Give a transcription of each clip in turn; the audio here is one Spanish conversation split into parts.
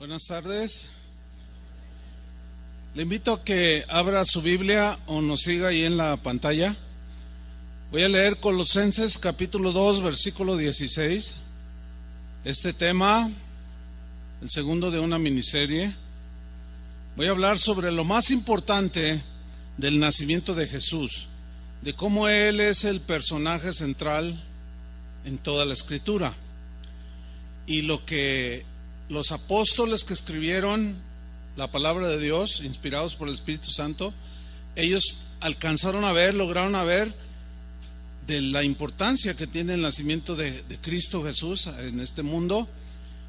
Buenas tardes. Le invito a que abra su Biblia o nos siga ahí en la pantalla. Voy a leer Colosenses capítulo 2, versículo 16. Este tema, el segundo de una miniserie. Voy a hablar sobre lo más importante del nacimiento de Jesús, de cómo Él es el personaje central en toda la Escritura. Y lo que los apóstoles que escribieron la palabra de Dios, inspirados por el Espíritu Santo, ellos alcanzaron a ver, lograron a ver de la importancia que tiene el nacimiento de Cristo Jesús en este mundo.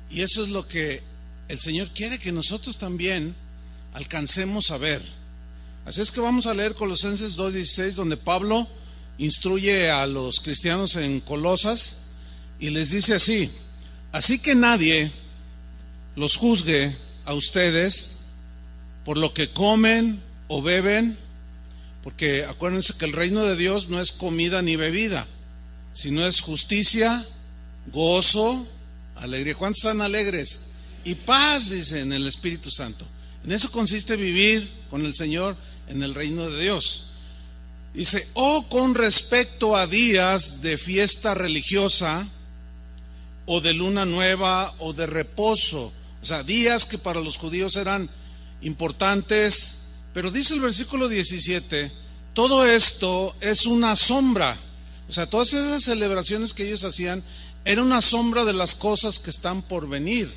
Y eso es lo que el Señor quiere que nosotros también alcancemos a ver. Así es que vamos a leer Colosenses 2:16, donde Pablo instruye a los cristianos en Colosas y les dice así: así que nadie los juzgue a ustedes por lo que comen o beben, porque acuérdense que el reino de Dios no es comida ni bebida, sino es justicia, gozo, alegría. ¿Cuántos están alegres? Y paz, dice, en el Espíritu Santo. En eso consiste vivir con el Señor en el reino de Dios. Dice: o con respecto a días de fiesta religiosa, o de luna nueva, o de reposo. O sea, días que para los judíos eran importantes. Pero dice el versículo 17, todo esto es una sombra. O sea, todas esas celebraciones que ellos hacían era una sombra de las cosas que están por venir.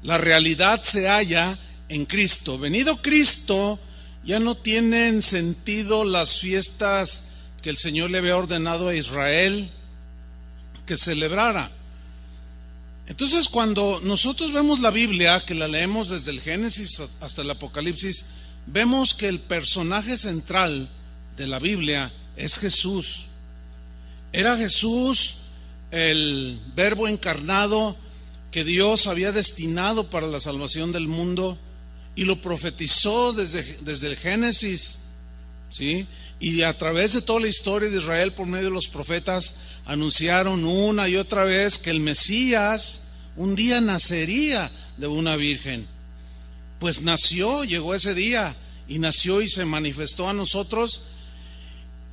La realidad se halla en Cristo. Venido Cristo, ya no tienen sentido las fiestas que el Señor le había ordenado a Israel que celebrara. Entonces, cuando nosotros vemos la Biblia, que la leemos desde el Génesis hasta el Apocalipsis, vemos que el personaje central de la Biblia es Jesús. Era Jesús el Verbo encarnado que Dios había destinado para la salvación del mundo, y lo profetizó desde el Génesis, ¿sí? Y a través de toda la historia de Israel, por medio de los profetas, anunciaron una y otra vez que el Mesías un día nacería de una virgen. Pues nació, llegó ese día, y nació y se manifestó a nosotros.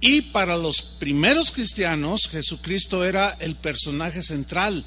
Y para los primeros cristianos, Jesucristo era el personaje central.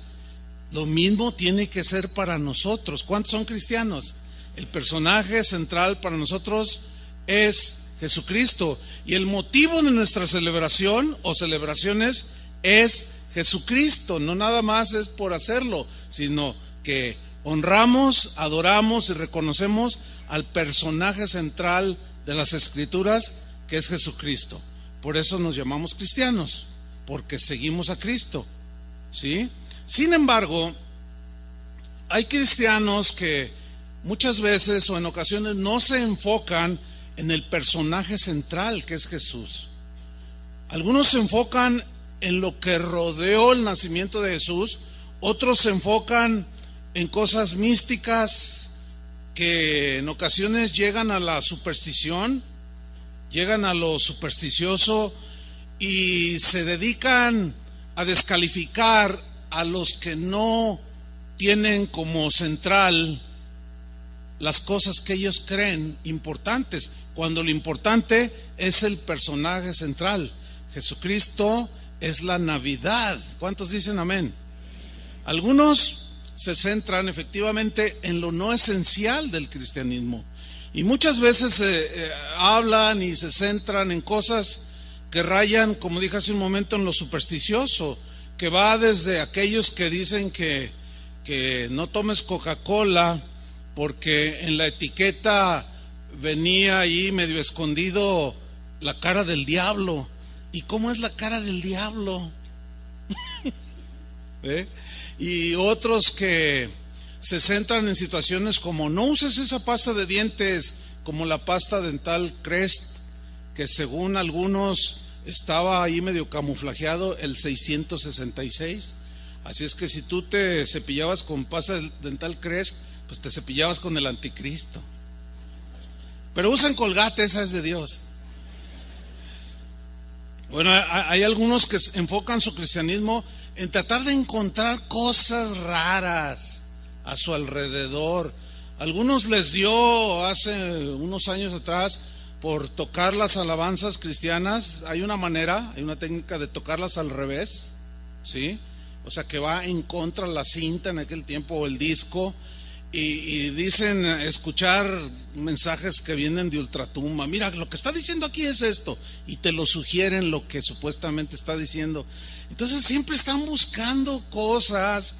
Lo mismo tiene que ser para nosotros. ¿Cuántos son cristianos? El personaje central para nosotros es Jesucristo. Y el motivo de nuestra celebración o celebraciones es Jesucristo. No nada más es por hacerlo, sino que honramos, adoramos y reconocemos al personaje central de las Escrituras, que es Jesucristo. Por eso nos llamamos cristianos, porque seguimos a Cristo, ¿sí? Sin embargo, hay cristianos que muchas veces o en ocasiones no se enfocan en el personaje central, que es Jesús. Algunos se enfocan en lo que rodeó el nacimiento de Jesús, otros se enfocan en cosas místicas que en ocasiones llegan a la superstición, llegan a lo supersticioso, y se dedican a descalificar a los que no tienen como central las cosas que ellos creen importantes, cuando lo importante es el personaje central. Jesucristo es la Navidad. ¿Cuántos dicen amén? Algunos se centran efectivamente en lo no esencial del cristianismo, y muchas veces hablan y se centran en cosas que rayan, como dije hace un momento, en lo supersticioso, que va desde aquellos que dicen que no tomes Coca-Cola porque en la etiqueta venía ahí medio escondido la cara del diablo. ¿Y cómo es la cara del diablo? Y otros que se centran en situaciones como: no uses esa pasta de dientes, como la pasta dental Crest, que según algunos estaba ahí medio camuflajeado el 666. Así es que si tú te cepillabas con pasta dental Crest, pues te cepillabas con el anticristo. Pero usan Colgate, esa es de Dios. Bueno, hay algunos que enfocan su cristianismo en tratar de encontrar cosas raras, a su alrededor. Algunos les dio hace unos años atrás por tocar las alabanzas cristianas. Hay una manera, hay una técnica de tocarlas al revés, ¿sí? O sea, que va en contra la cinta en aquel tiempo, o el disco, y dicen escuchar mensajes que vienen de ultratumba. Mira, lo que está diciendo aquí es esto, y te lo sugieren lo que supuestamente está diciendo. Entonces siempre están buscando cosas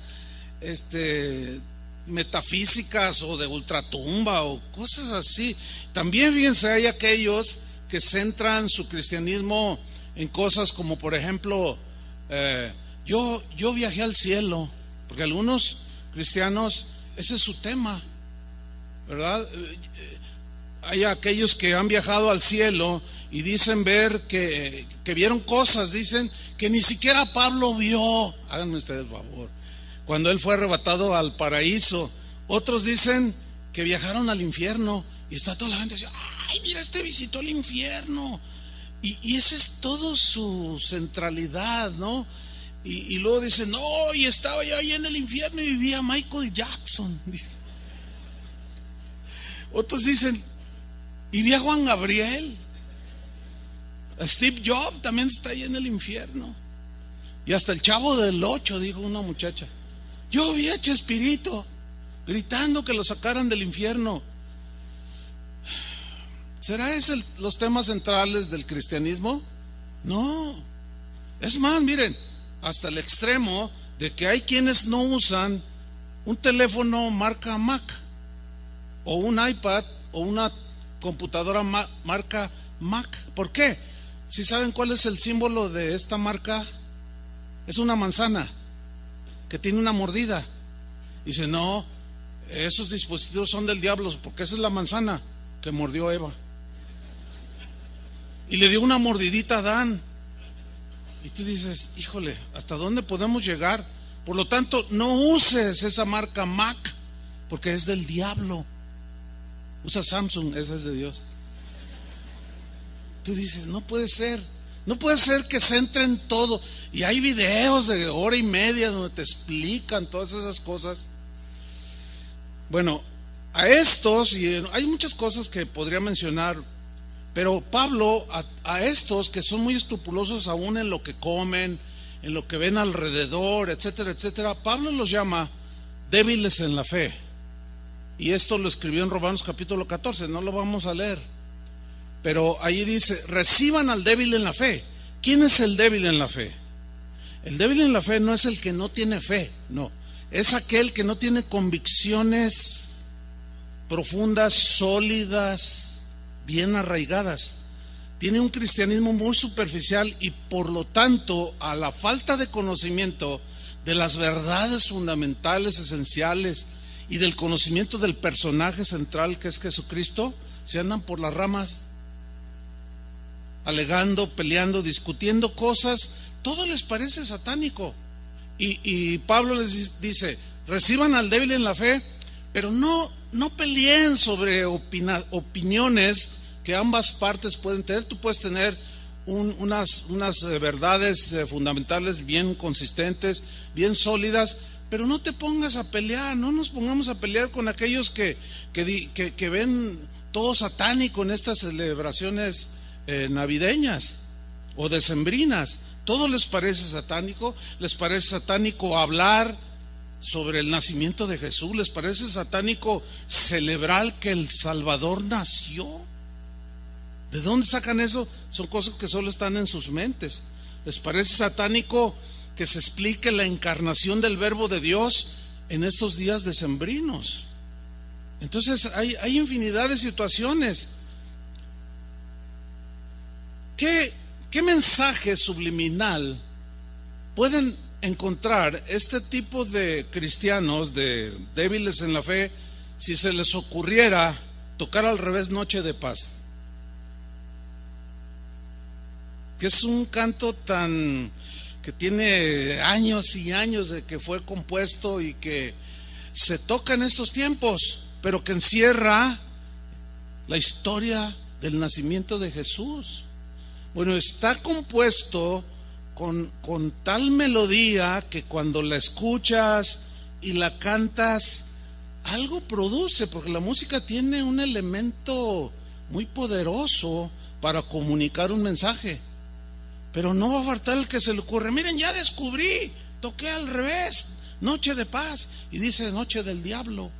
metafísicas o de ultratumba o cosas así. También fíjense, hay aquellos que centran su cristianismo en cosas como, por ejemplo, yo viajé al cielo, porque algunos cristianos ese es su tema, ¿verdad? Hay aquellos que han viajado al cielo y dicen ver que vieron cosas, dicen que ni siquiera Pablo vio. Háganme ustedes el favor, cuando él fue arrebatado al paraíso. Otros dicen que viajaron al infierno y está toda la gente diciendo: ay, mira, visitó el infierno. Y esa es todo su centralidad, ¿no? Y luego dicen: no, y estaba yo ahí en el infierno y vivía Michael Jackson, dice. Otros dicen: y vi a Juan Gabriel. A Steve Jobs también está ahí en el infierno. Y hasta el Chavo del 8, dijo una muchacha: yo vi a Chespirito gritando que lo sacaran del infierno. ¿Será ese los temas centrales del cristianismo? No. Es más, miren, hasta el extremo de que hay quienes no usan un teléfono marca Mac, o un iPad, o una computadora marca Mac. ¿Por qué? Si saben cuál es el símbolo de esta marca, es una manzana que tiene una mordida. Dice: no, esos dispositivos son del diablo, porque esa es la manzana que mordió Eva y le dio una mordidita a Adán. Y tú dices: híjole, ¿hasta dónde podemos llegar? Por lo tanto, no uses esa marca Mac, porque es del diablo. Usa Samsung, esa es de Dios. Tú dices: no puede ser. No puede ser que centren todo. Y hay videos de hora y media donde te explican todas esas cosas. Bueno, a estos, y hay muchas cosas que podría mencionar, pero Pablo, a estos que son muy escrupulosos aún en lo que comen, en lo que ven alrededor, etcétera, etcétera, Pablo los llama débiles en la fe. Y esto lo escribió en Romanos capítulo 14, no lo vamos a leer. Pero ahí dice: reciban al débil en la fe. ¿Quién es el débil en la fe? El débil en la fe no es el que no tiene fe, no. Es aquel que no tiene convicciones profundas, sólidas, bien arraigadas. Tiene un cristianismo muy superficial y por lo tanto, a la falta de conocimiento de las verdades fundamentales, esenciales, y del conocimiento del personaje central que es Jesucristo, se andan por las ramas, alegando, peleando, discutiendo cosas. Todo les parece satánico. Y Pablo les dice: reciban al débil en la fe, pero no peleen sobre opiniones que ambas partes pueden tener. Tú puedes tener unas verdades fundamentales bien consistentes, bien sólidas, pero no te pongas a pelear. No nos pongamos a pelear con aquellos que ven todo satánico en estas celebraciones navideñas o decembrinas. Todo les parece satánico. Les parece satánico hablar sobre el nacimiento de Jesús. Les parece satánico celebrar que el Salvador nació. ¿De dónde sacan eso? Son cosas que solo están en sus mentes. Les parece satánico que se explique la encarnación del Verbo de Dios en estos días decembrinos. Entonces hay infinidad de situaciones. ¿Qué mensaje subliminal pueden encontrar este tipo de cristianos, de débiles en la fe, si se les ocurriera tocar al revés Noche de Paz? Que es un canto que tiene años y años de que fue compuesto y que se toca en estos tiempos, pero que encierra la historia del nacimiento de Jesús. Bueno, está compuesto con tal melodía que cuando la escuchas y la cantas algo produce, porque la música tiene un elemento muy poderoso para comunicar un mensaje. Pero no va a faltar el que se le ocurre: miren, ya descubrí, toqué al revés, noche de paz, y dice noche del diablo.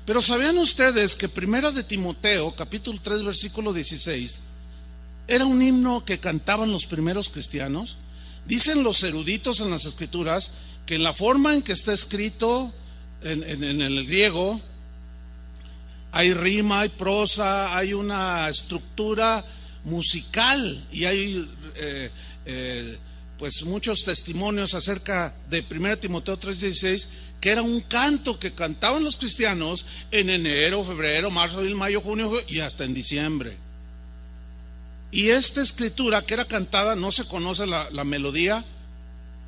Pero ¿sabían ustedes que Primera de Timoteo, capítulo 3, versículo 16, era un himno que cantaban los primeros cristianos? Dicen los eruditos en las escrituras que en la forma en que está escrito en el griego hay rima, hay prosa, hay una estructura musical, y hay pues muchos testimonios acerca de 1 Timoteo 3:16, que era un canto que cantaban los cristianos en enero, febrero, marzo, abril, mayo, junio y hasta en diciembre. Y esta escritura que era cantada, no se conoce la melodía,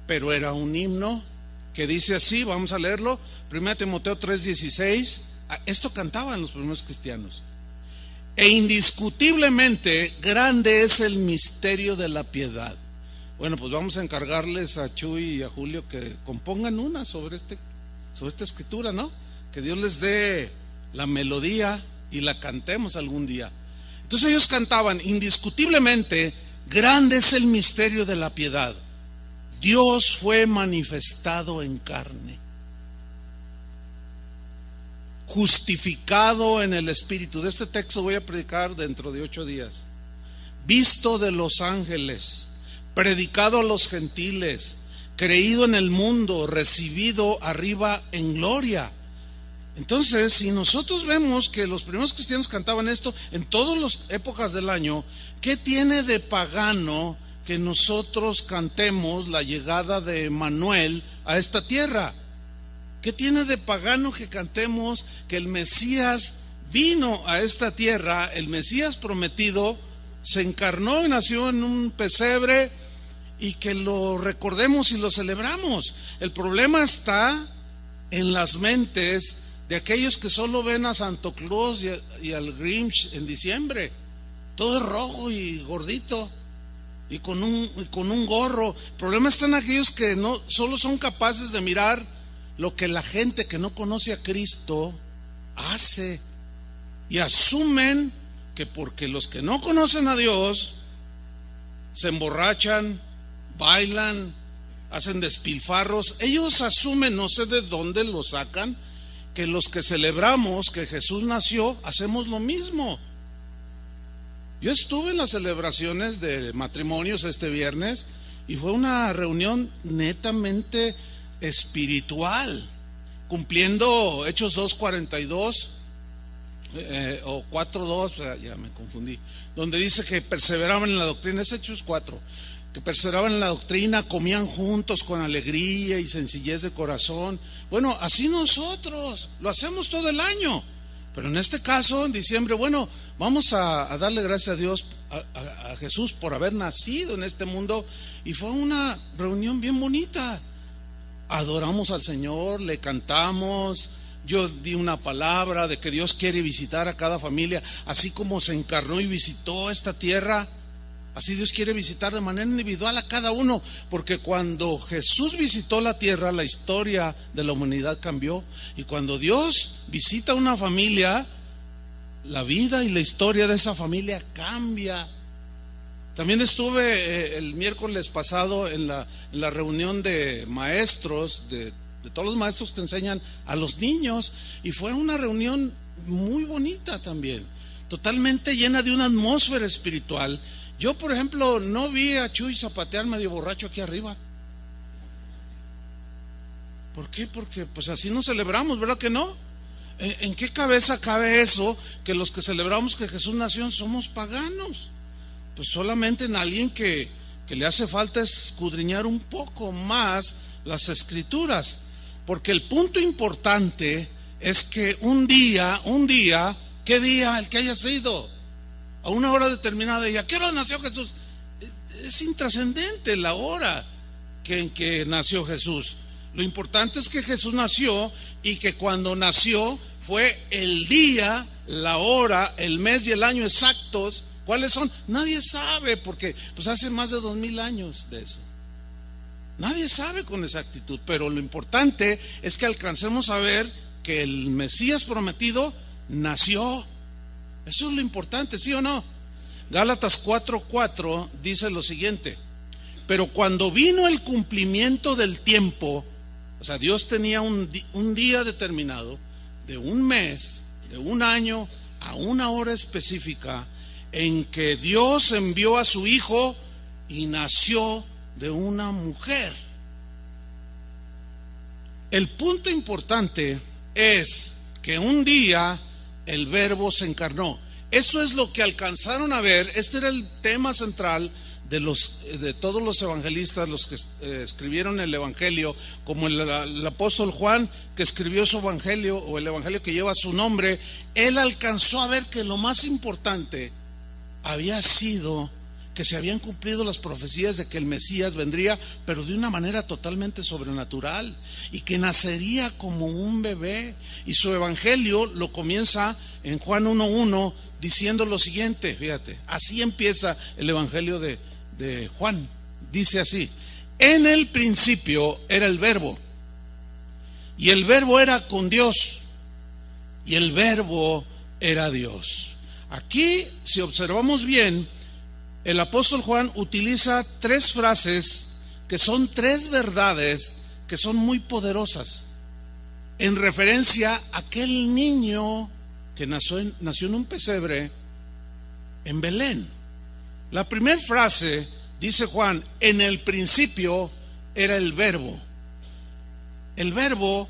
pero era un himno que dice así, vamos a leerlo, 1 Timoteo 3:16. Esto cantaban los primeros cristianos: e indiscutiblemente grande es el misterio de la piedad. Bueno, pues vamos a encargarles a Chuy y a Julio que compongan una sobre esta escritura, ¿no? Que Dios les dé la melodía y la cantemos algún día. Entonces ellos cantaban: indiscutiblemente grande es el misterio de la piedad. Dios fue manifestado en carne, justificado en el Espíritu. De este texto voy a predicar dentro de 8 días. Visto de los ángeles, predicado a los gentiles, creído en el mundo, recibido arriba en gloria. Entonces, si nosotros vemos que los primeros cristianos cantaban esto en todas las épocas del año, ¿qué tiene de pagano que nosotros cantemos la llegada de Manuel a esta tierra? ¿Qué tiene de pagano que cantemos que el Mesías vino a esta tierra, el Mesías prometido, se encarnó y nació en un pesebre, y que lo recordemos y lo celebramos? El problema está en las mentes de aquellos que solo ven a Santo Claus y al Grinch en diciembre. Todo es rojo y gordito y con un gorro. El problema está en aquellos que no solo son capaces de mirar lo que la gente que no conoce a Cristo hace, y asumen que porque los que no conocen a Dios se emborrachan, bailan, hacen despilfarros, ellos asumen, no sé de dónde lo sacan, que los que celebramos que Jesús nació hacemos lo mismo. Yo estuve en las celebraciones de matrimonios este viernes y fue una reunión netamente espiritual, cumpliendo Hechos 2:42 o 4:2, ya me confundí, donde dice que perseveraban en la doctrina. Es Hechos 4, que perseveraban en la doctrina, comían juntos con alegría y sencillez de corazón. Bueno, así nosotros lo hacemos todo el año, pero en este caso, en diciembre, bueno, vamos a darle gracias a Dios, a Jesús, por haber nacido en este mundo. Y fue una reunión bien bonita. Adoramos al Señor, le cantamos. Yo di una palabra de que Dios quiere visitar a cada familia, así como se encarnó y visitó esta tierra. Así Dios quiere visitar de manera individual a cada uno, porque cuando Jesús visitó la tierra, la historia de la humanidad cambió. Y cuando Dios visita una familia, la vida y la historia de esa familia cambia. También estuve el miércoles pasado en la reunión de maestros, de todos los maestros que enseñan a los niños, y fue una reunión muy bonita también, totalmente llena de una atmósfera espiritual. Yo, por ejemplo, no vi a Chuy zapatear medio borracho aquí arriba. ¿Por qué? Porque pues así no celebramos, ¿verdad que no? ¿En qué cabeza cabe eso, que los que celebramos que Jesús nació somos paganos? Pues solamente en alguien que le hace falta escudriñar un poco más las escrituras. Porque el punto importante es que un día, ¿qué día? El que haya sido, a una hora determinada, ¿y a qué hora nació Jesús? Es intrascendente la hora en que nació Jesús. Lo importante es que Jesús nació, y que cuando nació fue el día, la hora, el mes y el año exactos. ¿Cuáles son? Nadie sabe, porque pues hace más de 2000 años de eso. Nadie sabe con exactitud, pero lo importante es que alcancemos a ver que el Mesías prometido nació. Eso es lo importante, ¿sí o no? Gálatas 4:4 dice lo siguiente: pero cuando vino el cumplimiento del tiempo, o sea, Dios tenía un día determinado, de un mes, de un año, a una hora específica, en que Dios envió a su Hijo y nació de una mujer. El punto importante es que un día el Verbo se encarnó. Eso es lo que alcanzaron a ver. Este era el tema central de todos los evangelistas, los que escribieron el evangelio, como el apóstol Juan, que escribió su evangelio, o el evangelio que lleva su nombre. Él alcanzó a ver que lo más importante había sido que se habían cumplido las profecías de que el Mesías vendría, pero de una manera totalmente sobrenatural, y que nacería como un bebé. Y su evangelio lo comienza en Juan 1:1 diciendo lo siguiente. Fíjate, así empieza el evangelio de Juan. Dice así: en el principio era el Verbo, y el Verbo era con Dios, y el Verbo era Dios. Aquí, si observamos bien, el apóstol Juan utiliza tres frases que son tres verdades que son muy poderosas en referencia a aquel niño que nació en un pesebre en Belén. La primera frase, dice Juan: en el principio era el Verbo. El Verbo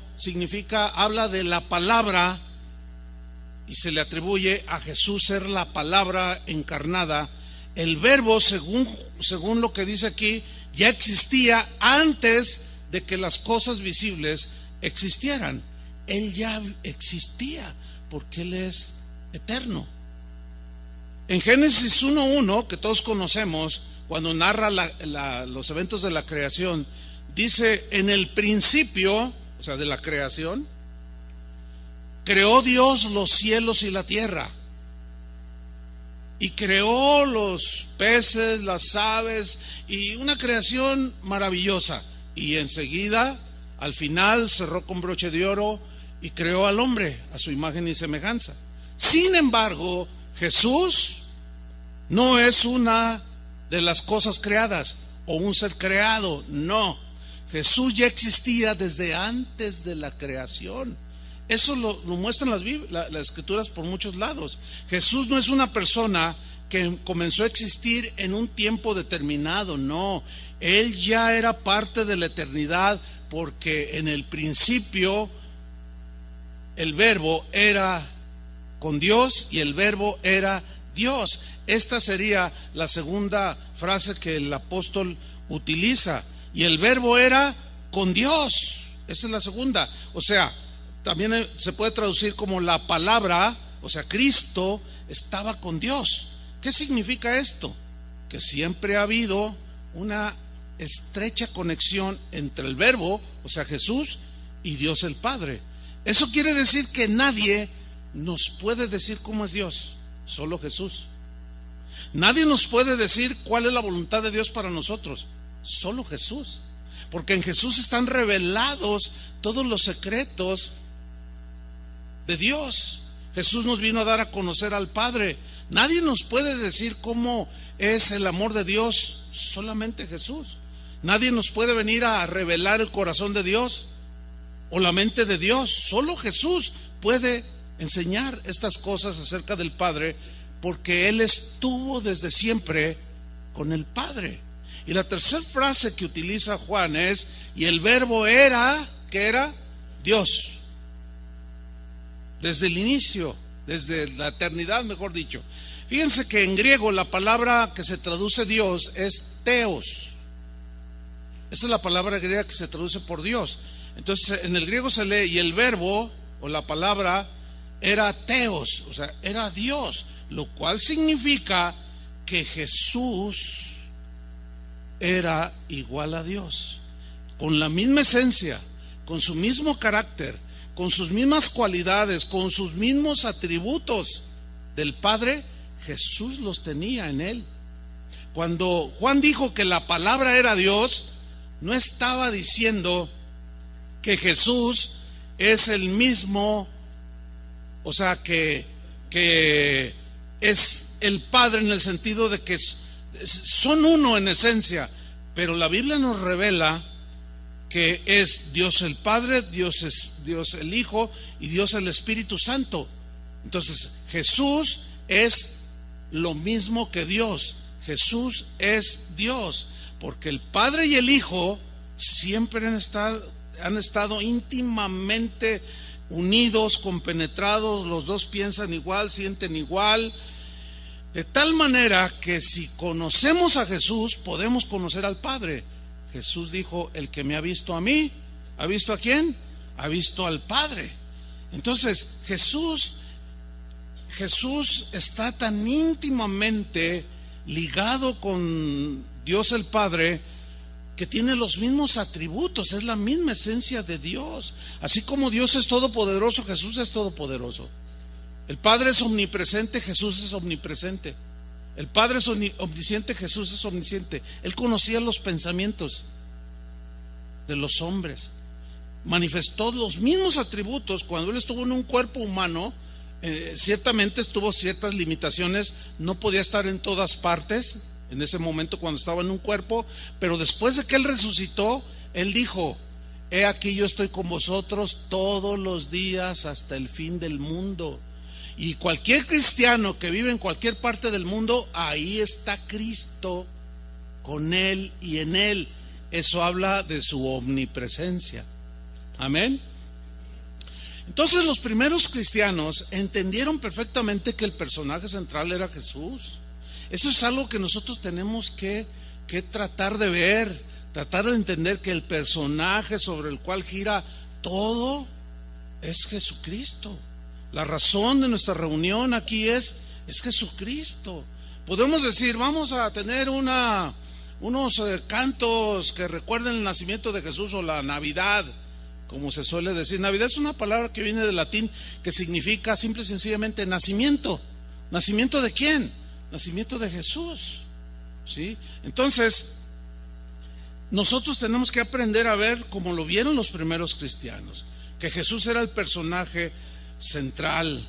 habla de la palabra, y se le atribuye a Jesús ser la palabra encarnada. El Verbo, según lo que dice aquí, ya existía antes de que las cosas visibles existieran. Él ya existía porque Él es eterno. En Génesis 1:1, que todos conocemos, cuando narra los eventos de la creación, dice: en el principio, o sea, de la creación, creó Dios los cielos y la tierra. Y creó los peces, las aves, y una creación maravillosa. Y enseguida, al final, cerró con broche de oro y creó al hombre a su imagen y semejanza. Sin embargo, Jesús no es una de las cosas creadas o un ser creado. No, Jesús ya existía desde antes de la creación. Eso lo muestran las escrituras por muchos lados. Jesús no es una persona que comenzó a existir en un tiempo determinado. No, Él ya era parte de la eternidad, porque en el principio el Verbo era con Dios y el Verbo era Dios. Esta sería la segunda frase que el apóstol utiliza. Y el Verbo era con Dios. Esa es la segunda. O sea, también se puede traducir como la palabra, o sea, Cristo estaba con Dios. ¿Qué significa esto? Que siempre ha habido una estrecha conexión entre el Verbo, o sea, Jesús, y Dios el Padre. Eso quiere decir que nadie nos puede decir cómo es Dios, solo Jesús. Nadie nos puede decir cuál es la voluntad de Dios para nosotros, solo Jesús. Porque en Jesús están revelados todos los secretos de Dios. Jesús nos vino a dar a conocer al Padre. Nadie nos puede decir cómo es el amor de Dios, solamente Jesús. Nadie nos puede venir a revelar el corazón de Dios o la mente de Dios. Solo Jesús puede enseñar estas cosas acerca del Padre, porque Él estuvo desde siempre con el Padre. Y la tercera frase que utiliza Juan es: y el Verbo era, ¿qué era? Dios. Desde el inicio, desde la eternidad, mejor dicho. Fíjense que en griego la palabra que se traduce Dios es theos. Esa es la palabra griega que se traduce por Dios. Entonces en el griego se lee: y el verbo o la palabra era theos, o sea, era Dios, lo cual significa que Jesús era igual a Dios, con la misma esencia, con su mismo carácter, con sus mismas cualidades, con sus mismos atributos del Padre. Jesús los tenía en Él. Cuando Juan dijo que la palabra era Dios, no estaba diciendo que Jesús es el mismo, o sea, que es el Padre en el sentido de que son uno en esencia, pero la Biblia nos revela que es Dios el Padre, Dios el Hijo y Dios el Espíritu Santo. Entonces Jesús es lo mismo que Dios. Jesús es Dios, porque el Padre y el Hijo siempre han estado íntimamente unidos, compenetrados. Los dos piensan igual, sienten igual, de tal manera que si conocemos a Jesús, podemos conocer al Padre. Jesús dijo: el que me ha visto a mí, ¿ha visto a quién? Ha visto al Padre. Entonces Jesús está tan íntimamente ligado con Dios el Padre que tiene los mismos atributos, es la misma esencia de Dios. Así como Dios es todopoderoso, Jesús es todopoderoso. El Padre es omnipresente, Jesús es omnipresente. El Padre es omnisciente, Jesús es omnisciente. Él conocía los pensamientos de los hombres, manifestó los mismos atributos. Cuando Él estuvo en un cuerpo humano, ciertamente tuvo ciertas limitaciones, no podía estar en todas partes en ese momento cuando estaba en un cuerpo, pero después de que Él resucitó, Él dijo: he aquí yo estoy con vosotros todos los días hasta el fin del mundo. Y cualquier cristiano que vive en cualquier parte del mundo, ahí está Cristo, con Él y en Él. Eso habla de su omnipresencia. Amén. Entonces los primeros cristianos entendieron perfectamente que el personaje central era Jesús. Eso es algo que nosotros tenemos que tratar de ver, tratar de entender, que el personaje sobre el cual gira todo es Jesucristo. La razón de nuestra reunión aquí es Jesucristo. Podemos decir: vamos a tener unos cantos que recuerden el nacimiento de Jesús, o la Navidad, como se suele decir. Navidad es una palabra que viene del latín, que significa simple y sencillamente nacimiento. ¿Nacimiento de quién? Nacimiento de Jesús, ¿sí? Entonces nosotros tenemos que aprender a ver como lo vieron los primeros cristianos, que Jesús era el personaje central.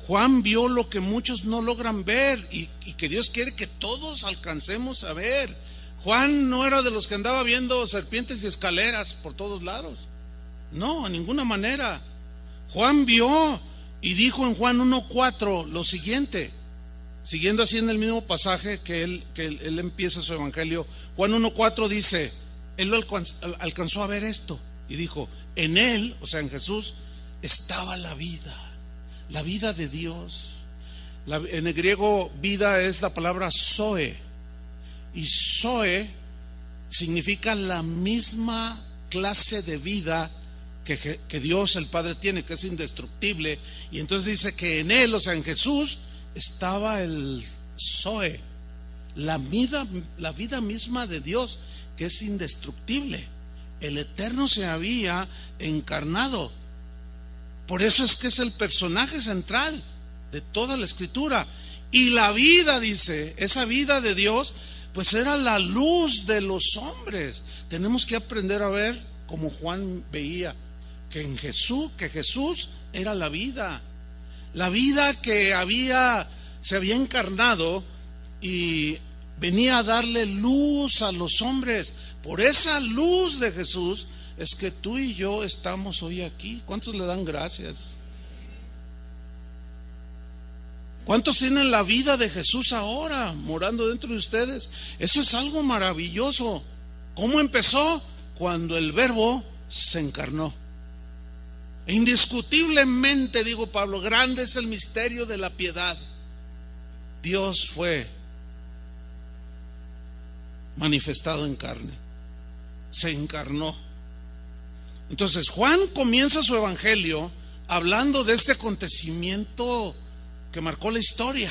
Juan vio lo que muchos no logran ver y que Dios quiere que todos alcancemos a ver. Juan no era de los que andaba viendo serpientes y escaleras por todos lados. No, en ninguna manera. Juan vio y dijo en Juan 1:4 lo siguiente, siguiendo así en el mismo pasaje que él empieza su evangelio. Juan 1:4 dice: él alcanzó a ver esto y dijo: en Él, o sea en Jesús, estaba la vida de Dios. En el griego vida es la palabra zoe, y zoe significa la misma clase de vida que Dios el Padre tiene, que es indestructible. Y entonces dice que en Él, o sea en Jesús, estaba el zoe, la vida misma de Dios, que es indestructible. El Eterno se había encarnado. Por eso es que es el personaje central de toda la Escritura. Y la vida, dice, esa vida de Dios, pues era la luz de los hombres. Tenemos que aprender a ver como Juan veía, que Jesús era la vida que se había encarnado y venía a darle luz a los hombres. Por esa luz de Jesús es que tú y yo estamos hoy aquí. ¿Cuántos le dan gracias? ¿Cuántos tienen la vida de Jesús ahora morando dentro de ustedes? Eso es algo maravilloso. ¿Cómo empezó? Cuando el Verbo se encarnó. E indiscutiblemente, digo Pablo, grande es el misterio de la piedad. Dios fue manifestado en carne, se encarnó. Entonces Juan comienza su evangelio hablando de este acontecimiento que marcó la historia,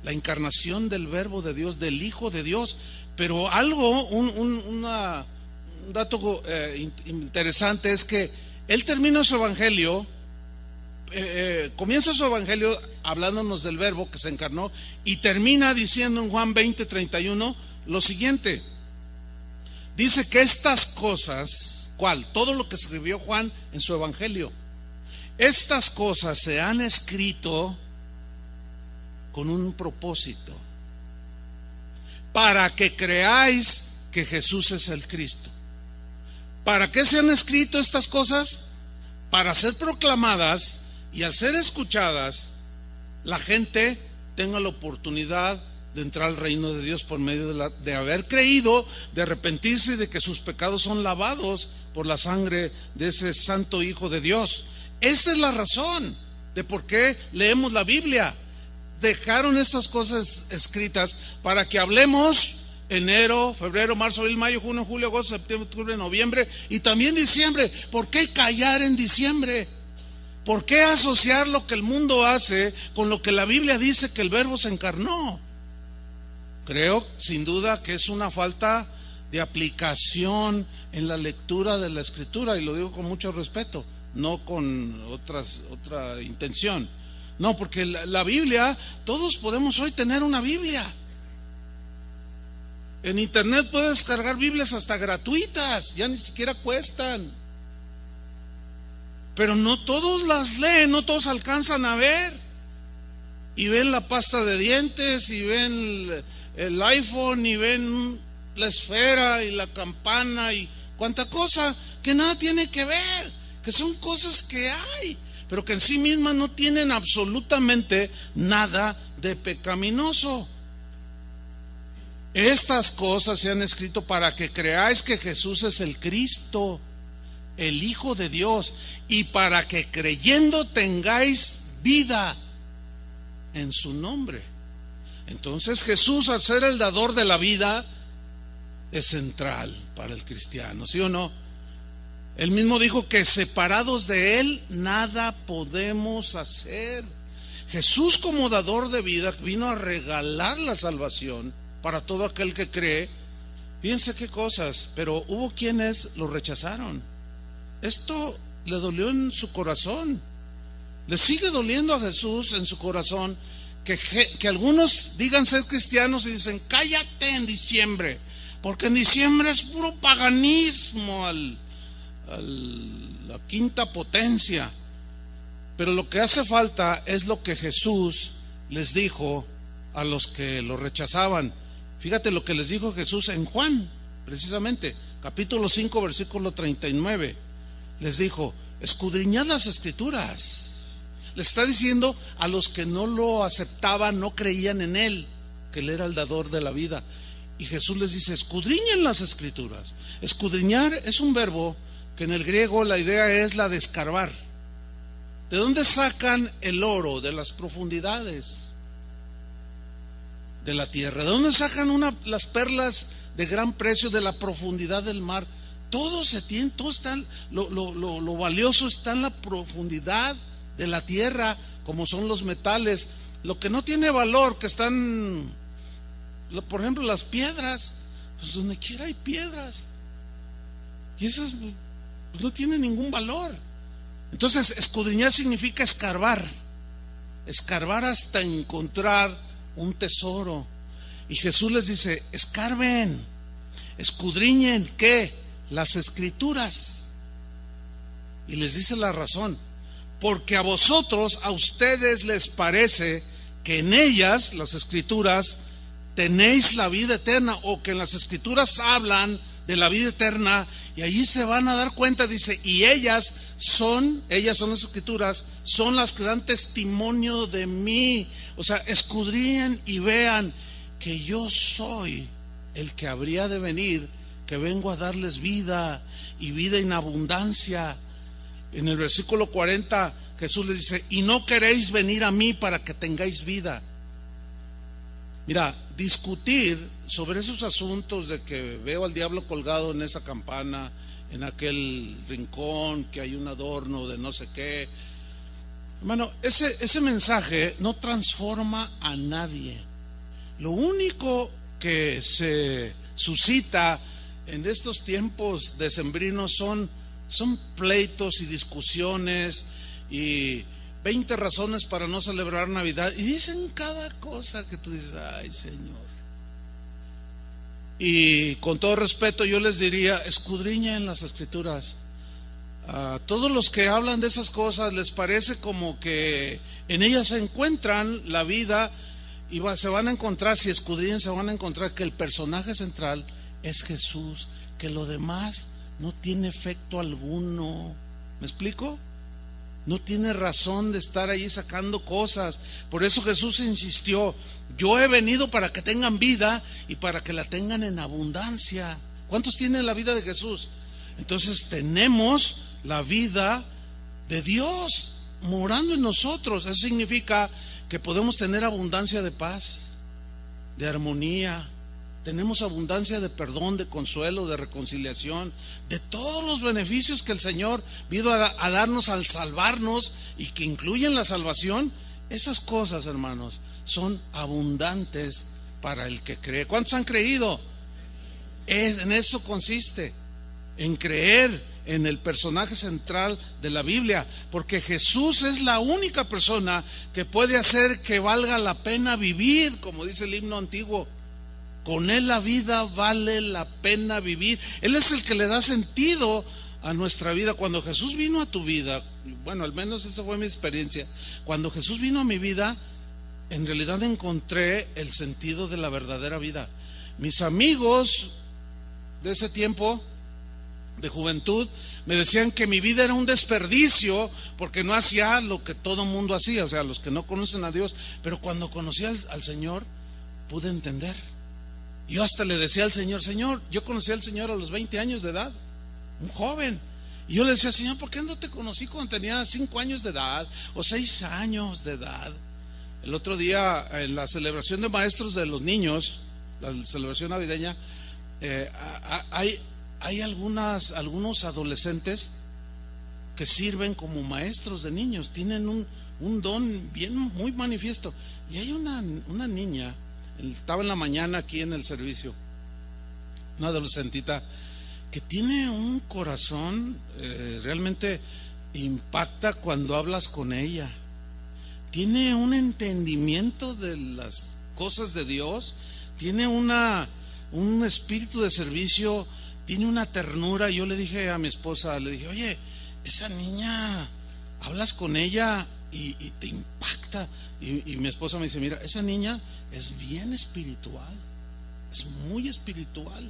la encarnación del Verbo de Dios, del Hijo de Dios. Pero algo, un dato interesante es que él termina su evangelio, comienza su evangelio hablándonos del Verbo que se encarnó, y termina diciendo en Juan 20:31 lo siguiente. Dice que estas cosas, ¿cuál? Todo lo que escribió Juan en su evangelio, Estas cosas se han escrito con un propósito, para que creáis que Jesús es el Cristo. ¿Para qué se han escrito estas cosas? Para ser proclamadas, y al ser escuchadas, la gente tenga la oportunidad de entrar al reino de Dios por medio de haber creído, de arrepentirse y de que sus pecados son lavados por la sangre de ese santo Hijo de Dios. Esta es la razón de por qué leemos la Biblia. Dejaron estas cosas escritas para que hablemos enero, febrero, marzo, abril, mayo, junio, julio, agosto, septiembre, octubre, noviembre y también diciembre. ¿Por qué callar en diciembre? ¿Por qué asociar lo que el mundo hace con lo que la Biblia dice que el Verbo se encarnó? Creo sin duda que es una falta de aplicación en la lectura de la Escritura, y lo digo con mucho respeto, no con otra intención. No, porque la Biblia, todos podemos hoy tener una Biblia. En internet puedes descargar Biblias hasta gratuitas, ya ni siquiera cuestan. Pero no todos las leen, no todos alcanzan a ver. Y ven la pasta de dientes, y ven el iPhone, y ven la esfera y la campana y cuánta cosa que nada tiene que ver, que son cosas que hay, pero que en sí mismas no tienen absolutamente nada de pecaminoso. Estas cosas se han escrito para que creáis que Jesús es el Cristo, el Hijo de Dios, y para que creyendo tengáis vida en su nombre. Entonces Jesús, al ser el dador de la vida, es central para el cristiano, ¿sí o no? Él mismo dijo que separados de Él nada podemos hacer. Jesús, como dador de vida, vino a regalar la salvación para todo aquel que cree. Fíjense qué cosas, pero hubo quienes lo rechazaron. Esto le dolió en su corazón. Le sigue doliendo a Jesús en su corazón que algunos digan ser cristianos y dicen: cállate en diciembre, porque en diciembre es puro paganismo la quinta potencia. Pero lo que hace falta es lo que Jesús les dijo a los que lo rechazaban. Fíjate lo que les dijo Jesús en Juan, precisamente, capítulo 5, versículo 39. Les dijo: escudriñad las Escrituras. Le está diciendo a los que no lo aceptaban, no creían en Él, que Él era el dador de la vida. Y Jesús les dice: escudriñen las Escrituras. Escudriñar es un verbo que en el griego la idea es la de escarbar. ¿De dónde sacan el oro? De las profundidades de la tierra. ¿De dónde sacan las perlas de gran precio? De la profundidad del mar. Todo se tiene, todo está, lo valioso está en la profundidad de la tierra, como son los metales. Lo que no tiene valor, que están, por ejemplo, las piedras, pues donde quiera hay piedras, y esas pues no tienen ningún valor. Entonces, escudriñar significa escarbar hasta encontrar un tesoro. Y Jesús les dice: escarben, escudriñen, ¿qué? Las Escrituras. Y les dice la razón: porque a vosotros, a ustedes les parece que en ellas, las Escrituras, tenéis la vida eterna, o que en las Escrituras hablan de la vida eterna, y allí se van a dar cuenta, dice, y ellas son las Escrituras, son las que dan testimonio de mí. O sea, escudriñen y vean que yo soy el que habría de venir, que vengo a darles vida y vida en abundancia. En el versículo 40 Jesús les dice: y no queréis venir a mí para que tengáis vida. Mira, discutir sobre esos asuntos de que veo al diablo colgado en esa campana, en aquel rincón, que hay un adorno de no sé qué, hermano, ese mensaje no transforma a nadie. Lo único que se suscita en estos tiempos decembrinos son pleitos y discusiones y 20 razones para no celebrar Navidad, y dicen cada cosa que tú dices: ay, Señor. Y con todo respeto yo les diría: escudriñen las Escrituras. A todos los que hablan de esas cosas les parece como que en ellas se encuentran la vida y se van a encontrar, si escudriñan, se van a encontrar que el personaje central es Jesús, que lo demás no tiene efecto alguno. ¿Me explico? No tiene razón de estar ahí sacando cosas. Por eso Jesús insistió: yo he venido para que tengan vida y para que la tengan en abundancia. ¿Cuántos tienen la vida de Jesús? Entonces tenemos la vida de Dios morando en nosotros. Eso significa que podemos tener abundancia de paz, de armonía. Tenemos abundancia de perdón, de consuelo, de reconciliación, de todos los beneficios que el Señor vino a darnos al salvarnos y que incluyen la salvación. Esas cosas, hermanos, son abundantes para el que cree. ¿Cuántos han creído? En eso consiste, en creer en el personaje central de la Biblia, porque Jesús es la única persona que puede hacer que valga la pena vivir, como dice el himno antiguo. Con Él la vida vale la pena vivir. Él es el que le da sentido a nuestra vida. Cuando Jesús vino a tu vida, bueno, al menos esa fue mi experiencia, cuando Jesús vino a mi vida, en realidad encontré el sentido de la verdadera vida. Mis amigos de ese tiempo de juventud me decían que mi vida era un desperdicio porque no hacía lo que todo mundo hacía, o sea, los que no conocen a Dios. Pero cuando conocí al Señor, pude entender. Yo hasta le decía al Señor: Señor, yo conocí al Señor a los 20 años de edad, un joven. Y yo le decía: Señor, ¿por qué no te conocí cuando tenía 5 años de edad o 6 años de edad? El otro día, en la celebración de maestros de los niños, la celebración navideña, hay algunos adolescentes que sirven como maestros de niños, tienen un don bien muy manifiesto. Y hay una niña, estaba en la mañana aquí en el servicio, una adolescentita que tiene un corazón, realmente impacta cuando hablas con ella. Tiene un entendimiento de las cosas de Dios, tiene un espíritu de servicio, tiene una ternura. Yo le dije a mi esposa, le dije: oye, esa niña, hablas con ella y te impacta. Y mi esposa me dice: mira, esa niña es bien espiritual, es muy espiritual.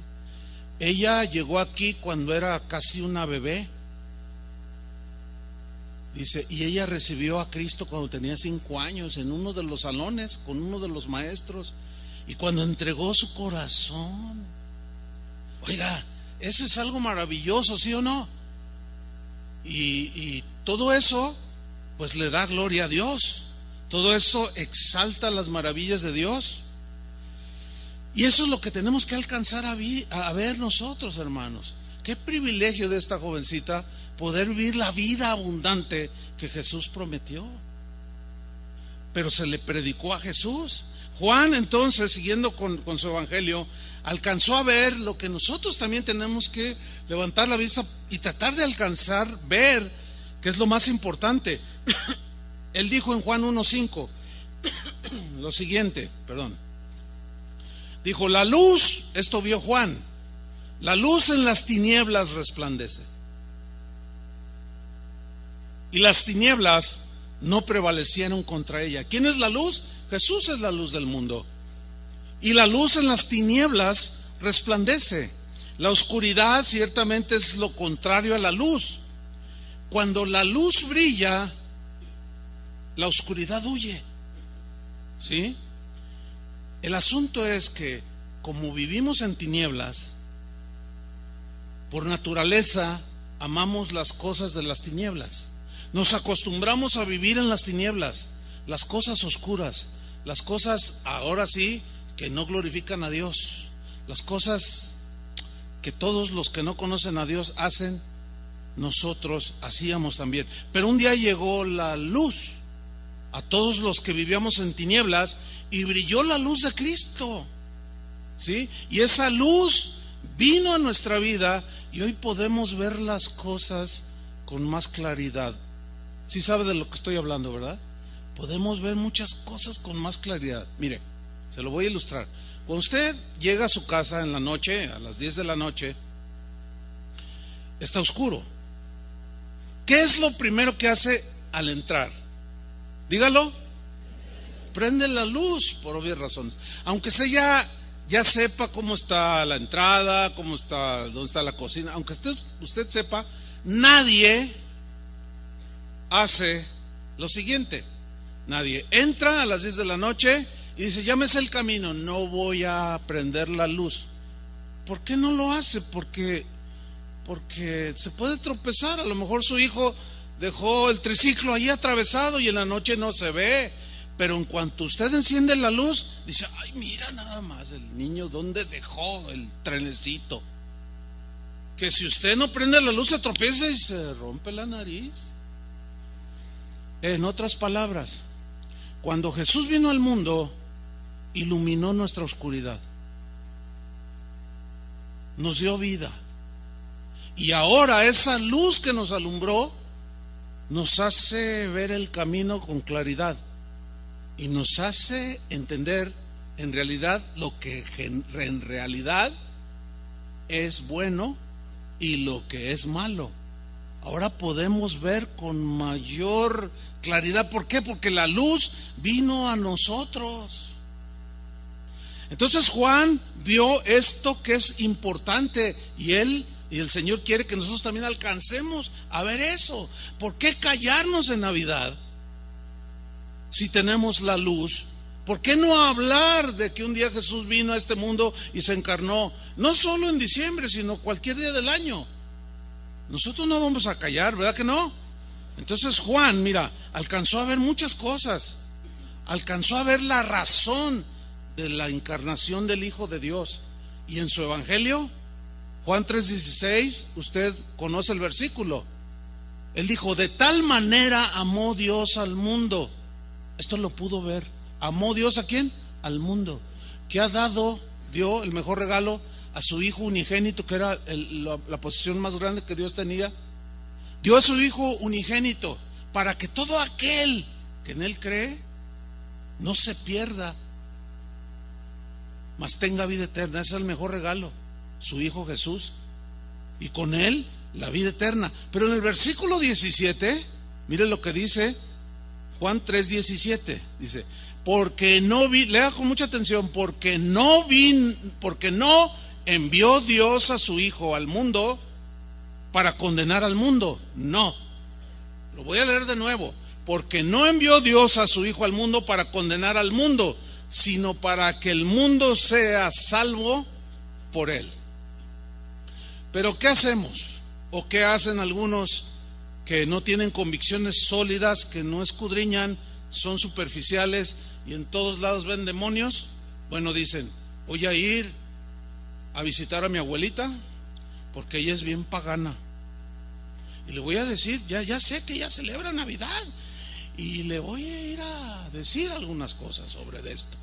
Ella llegó aquí cuando era casi una bebé, dice, y ella recibió a Cristo cuando tenía 5 años en uno de los salones con uno de los maestros, y cuando entregó su corazón. Oiga, eso es algo maravilloso, ¿sí o no? Y todo eso pues le da gloria a Dios. Todo eso exalta las maravillas de Dios. Y eso es lo que tenemos que alcanzar a ver nosotros, hermanos. Qué privilegio de esta jovencita poder vivir la vida abundante que Jesús prometió. Pero se le predicó a Jesús. Juan, entonces, siguiendo con su evangelio, alcanzó a ver lo que nosotros también tenemos que levantar la vista y tratar de alcanzar, ver, que es lo más importante. Él dijo en Juan 1:5 lo siguiente, dijo: la luz, esto vio Juan, la luz en las tinieblas resplandece, y las tinieblas no prevalecieron contra ella. ¿Quién es la luz? Jesús es la luz del mundo. Y la luz en las tinieblas resplandece. La oscuridad ciertamente es lo contrario a la luz. Cuando la luz brilla, la oscuridad huye. ¿Sí? El asunto es que, como vivimos en tinieblas, por naturaleza amamos las cosas de las tinieblas. Nos acostumbramos a vivir en las tinieblas, las cosas oscuras, las cosas, ahora sí, que no glorifican a Dios, las cosas que todos los que no conocen a Dios hacen, nosotros hacíamos también. Pero un día llegó la luz a todos los que vivíamos en tinieblas y brilló la luz de Cristo, ¿sí? Y esa luz vino a nuestra vida y hoy podemos ver las cosas con más claridad. Sí sabe de lo que estoy hablando, ¿verdad? Podemos ver muchas cosas con más claridad. Mire, se lo voy a ilustrar. Cuando usted llega a su casa en la noche, a las 10 de la noche, está oscuro. ¿qué es lo primero que hace al entrar? Dígalo. Prende la luz, por obvias razones. Aunque usted ya sepa cómo está la entrada, dónde está la cocina, aunque usted sepa, nadie hace lo siguiente. Nadie entra a las 10 de la noche y dice, ya me sé el camino, no voy a prender la luz. ¿Por qué no lo hace? Porque se puede tropezar. A lo mejor su hijo dejó el triciclo ahí atravesado y en la noche no se ve. Pero en cuanto usted enciende la luz, dice, ay, mira nada más el niño dónde dejó el trenecito. Que si usted no prende la luz se tropieza y se rompe la nariz. En otras palabras, cuando Jesús vino al mundo, iluminó nuestra oscuridad, nos dio vida. Y ahora esa luz que nos alumbró nos hace ver el camino con claridad y nos hace entender en realidad lo que en realidad es bueno y lo que es malo. Ahora podemos ver con mayor claridad. ¿Por qué? Porque la luz vino a nosotros. Entonces Juan vio esto que es importante y el Señor quiere que nosotros también alcancemos a ver eso. ¿Por qué callarnos en Navidad si tenemos la luz? ¿Por qué no hablar de que un día Jesús vino a este mundo y se encarnó? No solo en diciembre, sino cualquier día del año. Nosotros no vamos a callar, ¿verdad que no? Entonces Juan, mira, alcanzó a ver muchas cosas. Alcanzó a ver la razón de la encarnación del Hijo de Dios. Y en su evangelio, Juan 3:16, usted conoce el versículo. Él dijo, de tal manera amó Dios al mundo. Esto lo pudo ver. ¿Amó Dios a quién? Al mundo. Que dio el mejor regalo a su Hijo unigénito, que era la posesión más grande que Dios tenía. Dio a su Hijo unigénito para que todo aquel que en Él cree no se pierda, mas tenga vida eterna. Ese es el mejor regalo, su Hijo Jesús, y con Él la vida eterna. Pero en el versículo 17, mire lo que dice Juan 3:17, dice, porque no lea con mucha atención, porque no envió Dios a su Hijo al mundo para condenar al mundo. No, lo voy a leer de nuevo. Porque no envió Dios a su Hijo al mundo para condenar al mundo, sino para que el mundo sea salvo por Él. Pero ¿qué hacemos? ¿O qué hacen algunos que no tienen convicciones sólidas, que no escudriñan, son superficiales y en todos lados ven demonios? Bueno, dicen, voy a ir a visitar a mi abuelita porque ella es bien pagana y le voy a decir, ya sé que ella celebra Navidad y le voy a ir a decir algunas cosas sobre esto.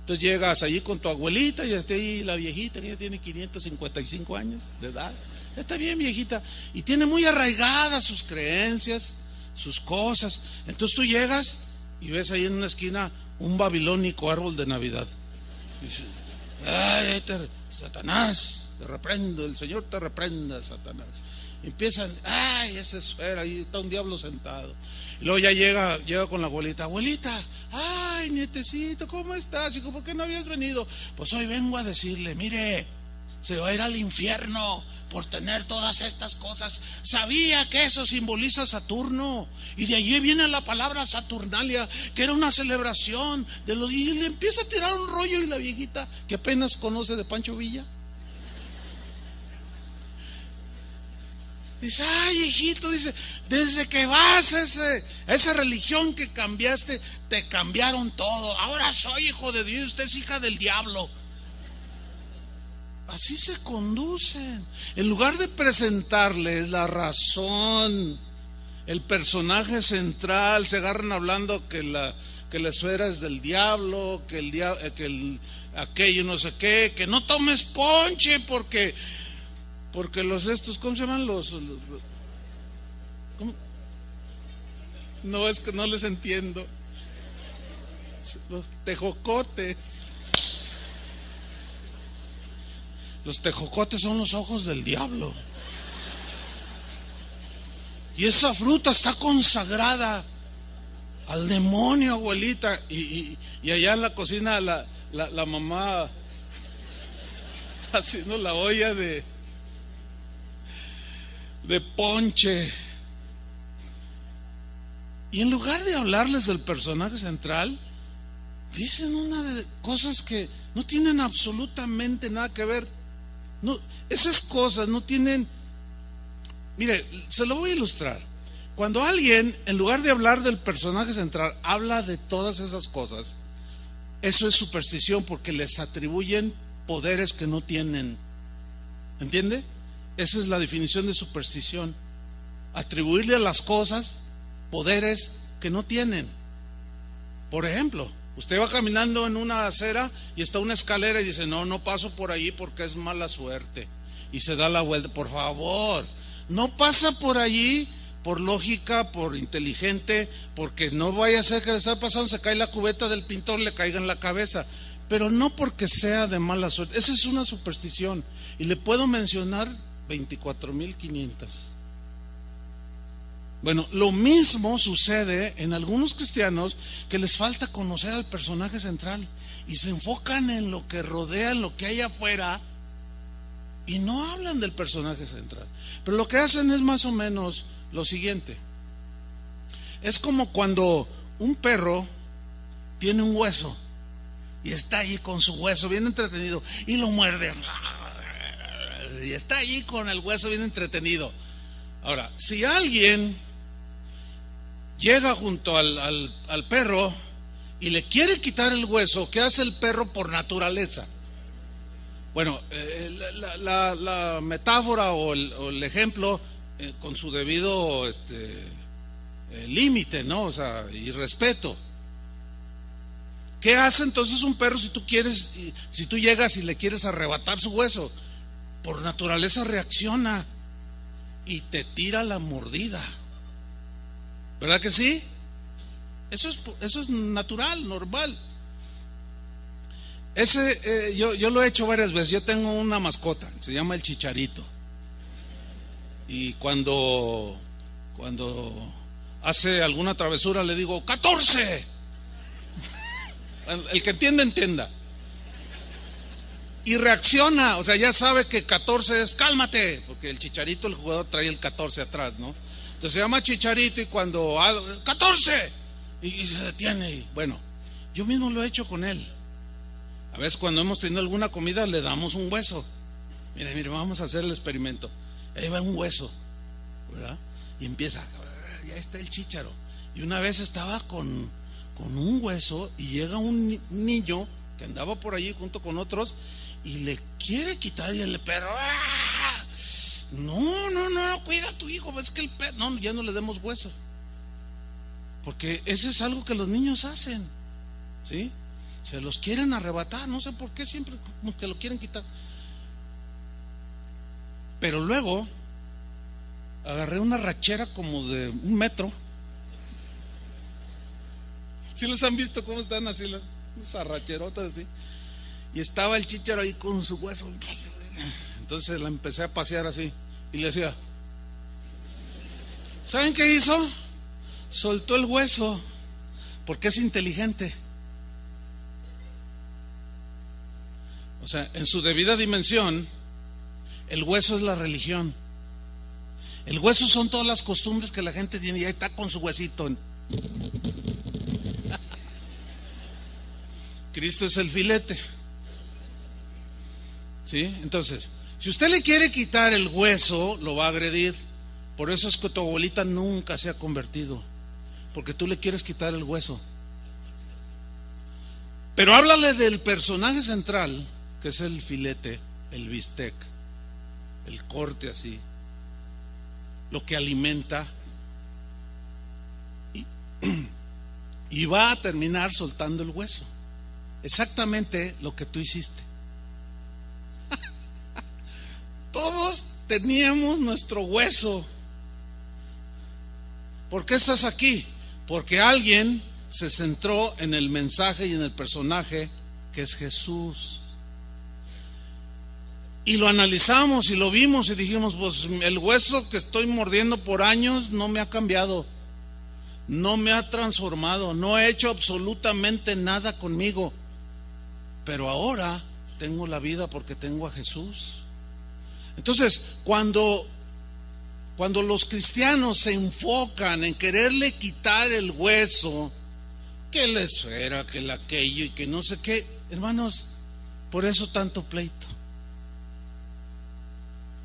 Entonces llegas allí con tu abuelita y está ahí la viejita, que ya tiene 555 años de edad, está bien viejita y tiene muy arraigadas sus creencias, sus cosas. Entonces tú llegas y ves ahí en una esquina un babilónico árbol de Navidad y dices, ay, Satanás, te reprendo, el Señor te reprenda, Satanás. Empiezan, ay, esa esfera, ahí está un diablo sentado. Y luego ya llega con la abuelita, ay, nietecito, ¿cómo estás, hijo? ¿Por qué no habías venido? Pues hoy vengo a decirle, mire, se va a ir al infierno por tener todas estas cosas. Sabía que eso simboliza a Saturno, y de allí viene la palabra Saturnalia, que era una celebración y le empieza a tirar un rollo, y la viejita, que apenas conoce de Pancho Villa, dice, ay, hijito, dice, desde que vas a esa religión que cambiaste, te cambiaron todo. Ahora soy hijo de Dios, usted es hija del diablo. Así se conducen. En lugar de presentarles la razón, el personaje central, se agarran hablando que la esfera es del diablo, aquello no sé qué, que no tomes ponche porque los estos, ¿cómo se llaman? ¿Cómo? No, es que no les entiendo. Los tejocotes. Los tejocotes son los ojos del diablo. Y esa fruta está consagrada al demonio, abuelita. Y allá en la cocina la mamá haciendo la olla de ponche. Y en lugar de hablarles del personaje central, dicen una de cosas que no tienen absolutamente nada que ver. No, esas cosas no tienen. Mire, se lo voy a ilustrar. Cuando alguien, en lugar de hablar del personaje central, habla de todas esas cosas, eso es superstición, porque les atribuyen poderes que no tienen. ¿Entiende? Esa es la definición de superstición. Atribuirle a las cosas poderes que no tienen. Por ejemplo, usted va caminando en una acera y está una escalera y dice: no paso por ahí porque es mala suerte, y se da la vuelta. Por favor, no pasa por allí por lógica, por inteligente, porque no vaya a ser que le está pasando, se cae la cubeta del pintor, le caiga en la cabeza, pero no porque sea de mala suerte. Esa es una superstición, y le puedo mencionar 24,500. Bueno, lo mismo sucede en algunos cristianos que les falta conocer al personaje central y se enfocan en lo que rodea, en lo que hay afuera, y no hablan del personaje central. Pero lo que hacen es más o menos lo siguiente: es como cuando un perro tiene un hueso y está ahí con su hueso bien entretenido y lo muerde y está ahí con el hueso bien entretenido. Ahora, si alguien llega junto al perro y le quiere quitar el hueso, ¿qué hace el perro por naturaleza? Bueno, la metáfora o el ejemplo, con su debido límite, ¿no? O sea, y respeto. ¿Qué hace entonces un perro si tú llegas y le quieres arrebatar su hueso? Por naturaleza reacciona y te tira la mordida. ¿Verdad que sí? Eso es natural, normal. Yo lo he hecho varias veces. Yo tengo una mascota, se llama el Chicharito. Y cuando hace alguna travesura le digo: ¡14! El que entienda. Y reacciona, o sea, ya sabe que 14 es cálmate, porque el Chicharito, el jugador, trae el 14 atrás, ¿no? Entonces se llama Chicharito y cuando 14 y se detiene. Y bueno, yo mismo lo he hecho con él. A veces cuando hemos tenido alguna comida le damos un hueso. Mire, vamos a hacer el experimento. Ahí va un hueso, ¿verdad? Y empieza, ya está el chícharo. Y una vez estaba con un hueso y llega un niño que andaba por allí junto con otros y le quiere quitar, y el perro: ¡ah! No, cuida a tu hijo, es que el perro, no, ya no le demos huesos. Porque ese es algo que los niños hacen, ¿sí? Se los quieren arrebatar, no sé por qué, siempre como que lo quieren quitar. Pero luego agarré una rachera como de 1 metro. ¿Sí les han visto cómo están así esas racherotas así? Y estaba el chícharo ahí con su hueso. Entonces la empecé a pasear así y le decía: ¿saben qué hizo? Soltó el hueso porque es inteligente. O sea, en su debida dimensión, el hueso es la religión. El hueso son todas las costumbres que la gente tiene, y ahí está con su huesito. Cristo es el filete. ¿Sí? Entonces, si usted le quiere quitar el hueso, lo va a agredir. Por eso es que tu abuelita nunca se ha convertido, porque tú le quieres quitar el hueso. Pero háblale del personaje central, que es el filete, el bistec, el corte así, lo que alimenta, y va a terminar soltando el hueso. Exactamente lo que tú hiciste. Todos teníamos nuestro hueso. ¿Por qué estás aquí? Porque alguien se centró en el mensaje y en el personaje que es Jesús. Y lo analizamos y lo vimos y dijimos, pues el hueso que estoy mordiendo por años no me ha cambiado, no me ha transformado, no ha hecho absolutamente nada conmigo. Pero ahora tengo la vida porque tengo a Jesús. Entonces, cuando los cristianos se enfocan en quererle quitar el hueso, que la esfera, que el aquello y que no sé qué, hermanos, por eso tanto pleito.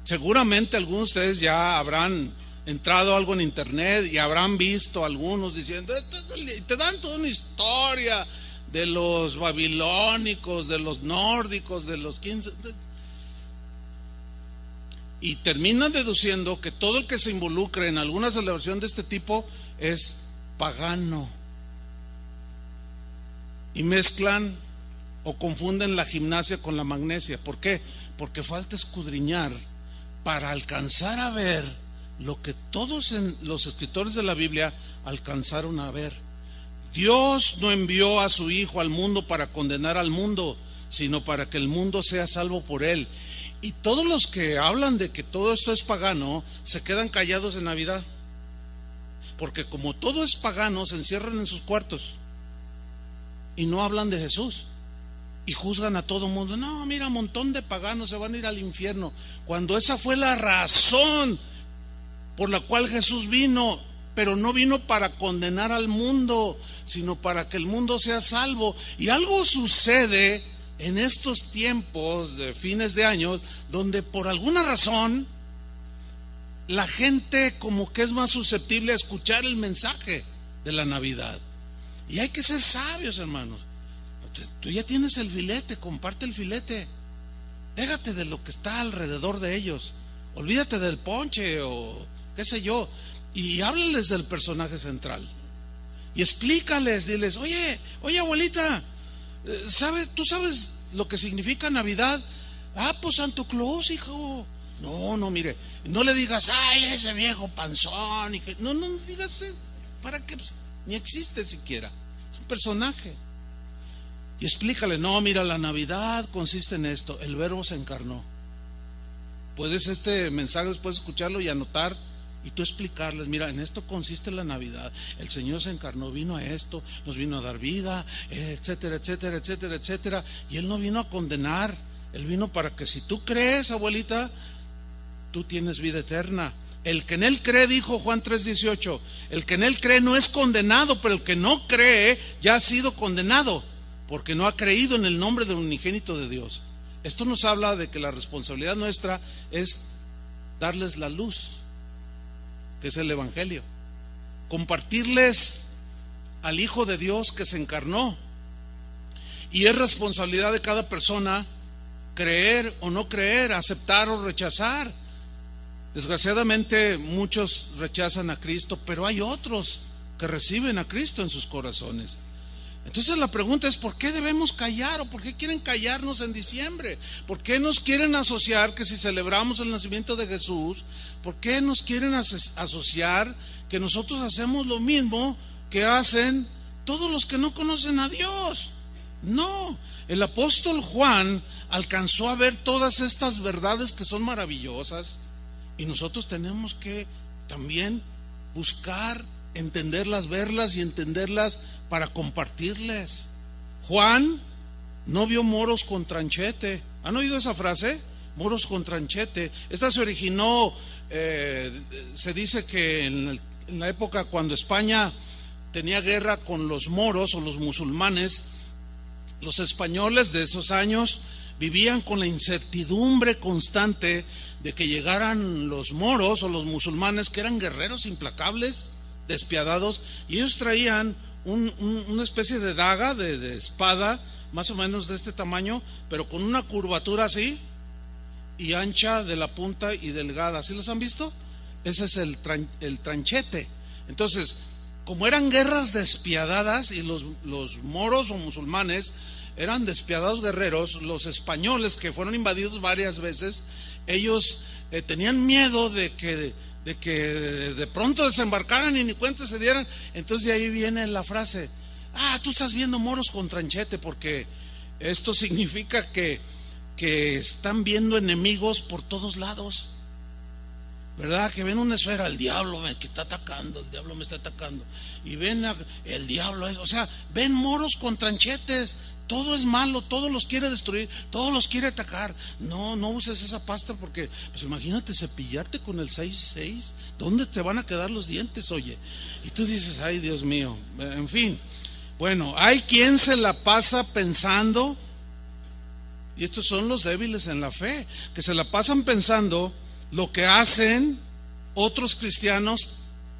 Seguramente algunos de ustedes ya habrán entrado algo en internet y habrán visto algunos diciendo, te dan toda una historia de los babilónicos, de los nórdicos, de los 15, y terminan deduciendo que todo el que se involucre en alguna celebración de este tipo es pagano, y mezclan o confunden la gimnasia con la magnesia. ¿Por qué? Porque falta escudriñar para alcanzar a ver lo que todos los escritores de la Biblia alcanzaron a ver. Dios no envió a su Hijo al mundo para condenar al mundo, sino para que el mundo sea salvo por él. Y todos los que hablan de que todo esto es pagano se quedan callados en Navidad, porque como todo es pagano, se encierran en sus cuartos y no hablan de Jesús. Y juzgan a todo mundo. No, mira, un montón de paganos se van a ir al infierno, cuando esa fue la razón por la cual Jesús vino. Pero no vino para condenar al mundo, sino para que el mundo sea salvo. Y algo sucede en estos tiempos de fines de años, donde por alguna razón la gente como que es más susceptible a escuchar el mensaje de la Navidad. Y hay que ser sabios, hermanos. Tú ya tienes el filete, comparte el filete. Pégate de lo que está alrededor de ellos. Olvídate del ponche o qué sé yo. Y háblales del personaje central. Y explícales, diles, oye abuelita, ¿tú sabes lo que significa Navidad? Ah, pues Santo Claus, hijo. No, mire, no le digas, ay, ese viejo panzón. Y que, no digas, ¿para qué? Pues, ni existe siquiera. Es un personaje. Y explícale, no, mira, la Navidad consiste en esto, el Verbo se encarnó. Puedes este mensaje después escucharlo y anotar, y tú explicarles, mira, en esto consiste la Navidad, el Señor se encarnó, vino a esto, nos vino a dar vida, etcétera, etcétera, etcétera, etcétera. Y Él no vino a condenar, Él vino para que si tú crees, abuelita, tú tienes vida eterna. El que en Él cree, dijo Juan 3:18, el que en Él cree no es condenado, pero el que no cree ya ha sido condenado, porque no ha creído en el nombre del unigénito de Dios. Esto nos habla de que la responsabilidad nuestra es darles la luz, que es el Evangelio, compartirles al Hijo de Dios que se encarnó. Y es responsabilidad de cada persona creer o no creer, aceptar o rechazar. Desgraciadamente muchos rechazan a Cristo, pero hay otros que reciben a Cristo en sus corazones. Entonces la pregunta es, ¿por qué debemos callar? ¿O por qué quieren callarnos en diciembre? ¿Por qué nos quieren asociar que si celebramos el nacimiento de Jesús, por qué nos quieren asociar que nosotros hacemos lo mismo que hacen todos los que no conocen a Dios? No, el apóstol Juan alcanzó a ver todas estas verdades que son maravillosas, y nosotros tenemos que también buscar entenderlas, verlas y entenderlas para compartirles. Juan no vio moros con tranchete. ¿Han oído esa frase? Moros con tranchete. Esta se originó, se dice que en la época cuando España tenía guerra con los moros o los musulmanes, los españoles de esos años vivían con la incertidumbre constante de que llegaran los moros o los musulmanes, que eran guerreros implacables, despiadados, y ellos traían una especie de daga, de espada, más o menos de este tamaño, pero con una curvatura así, y ancha de la punta y delgada. ¿Sí los han visto? Ese es el tranchete. Entonces, como eran guerras despiadadas y los moros o musulmanes eran despiadados guerreros, los españoles, que fueron invadidos varias veces, ellos tenían miedo de que de pronto desembarcaran y ni cuenta se dieran. Entonces de ahí viene la frase, tú estás viendo moros con tranchete, porque esto significa que que están viendo enemigos por todos lados, ¿verdad? Que ven una esfera, el diablo que está atacando, el diablo me está atacando, y ven el diablo, o sea, ven moros con tranchetes. Todo es malo, todos los quiere destruir, todos los quiere atacar. No uses esa pasta porque, pues imagínate cepillarte con el 6-6. ¿Dónde te van a quedar los dientes, oye? Y tú dices, ay Dios mío, en fin. Bueno, hay quien se la pasa pensando, y estos son los débiles en la fe, que se la pasan pensando lo que hacen otros cristianos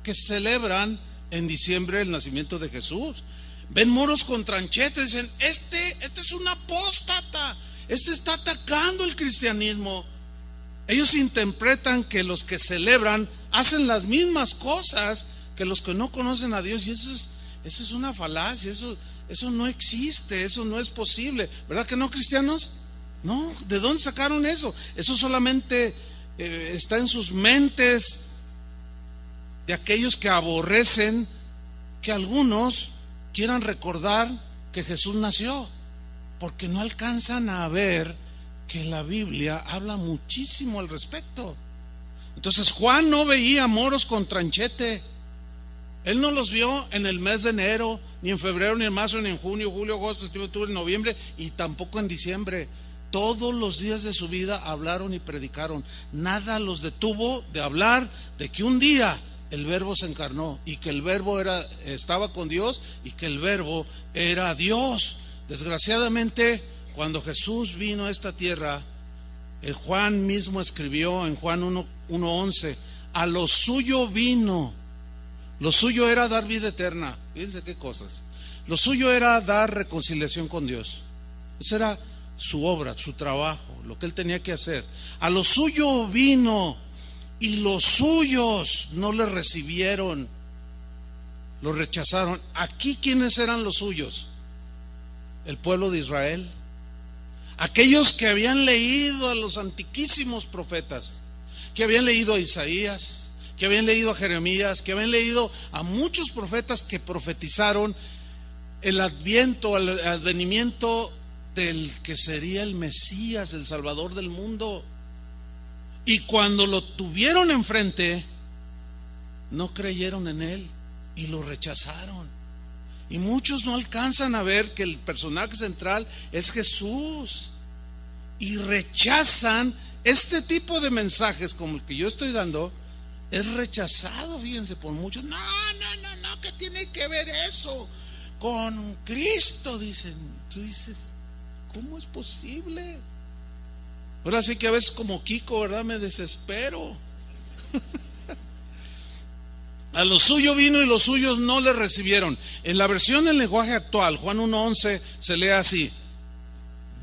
que celebran en diciembre el nacimiento de Jesús. Ven moros con tranchetes, dicen, este es un apóstata, este está atacando el cristianismo. Ellos interpretan que los que celebran hacen las mismas cosas que los que no conocen a Dios, y eso es una falacia, eso no existe, eso no es posible, ¿verdad que no, cristianos? No, ¿de dónde sacaron eso? Eso solamente está en sus mentes de aquellos que aborrecen que algunos quieran recordar que Jesús nació, porque no alcanzan a ver que la Biblia habla muchísimo al respecto. Entonces Juan no veía moros con tranchete. Él no los vio en el mes de enero, ni en febrero, ni en marzo, ni en junio, julio, agosto, septiembre, octubre, noviembre, y tampoco en diciembre. Todos los días de su vida hablaron y predicaron. Nada los detuvo de hablar de que un día el Verbo se encarnó, y que el Verbo estaba con Dios, y que el Verbo era Dios. Desgraciadamente, cuando Jesús vino a esta tierra, el Juan mismo escribió en Juan 1:11, a lo suyo vino. Lo suyo era dar vida eterna. Fíjense qué cosas. Lo suyo era dar reconciliación con Dios. Esa era su obra, su trabajo, lo que él tenía que hacer. A lo suyo vino, y los suyos no le recibieron, lo rechazaron. Aquí, ¿quiénes eran los suyos? El pueblo de Israel, aquellos que habían leído a los antiquísimos profetas, que habían leído a Isaías, que habían leído a Jeremías, que habían leído a muchos profetas que profetizaron el adviento, el advenimiento del que sería el Mesías, el Salvador del mundo. Y cuando lo tuvieron enfrente, no creyeron en él y lo rechazaron. Y muchos no alcanzan a ver que el personaje central es Jesús, y rechazan este tipo de mensajes como el que yo estoy dando. Es rechazado, fíjense, por muchos. No, ¿qué tiene que ver eso con Cristo? Dicen. Tú dices, ¿cómo es posible? Ahora sí que a veces como Kiko, ¿verdad? Me desespero. A lo suyo vino y los suyos no le recibieron. En la versión del lenguaje actual, Juan 1:11, se lee así: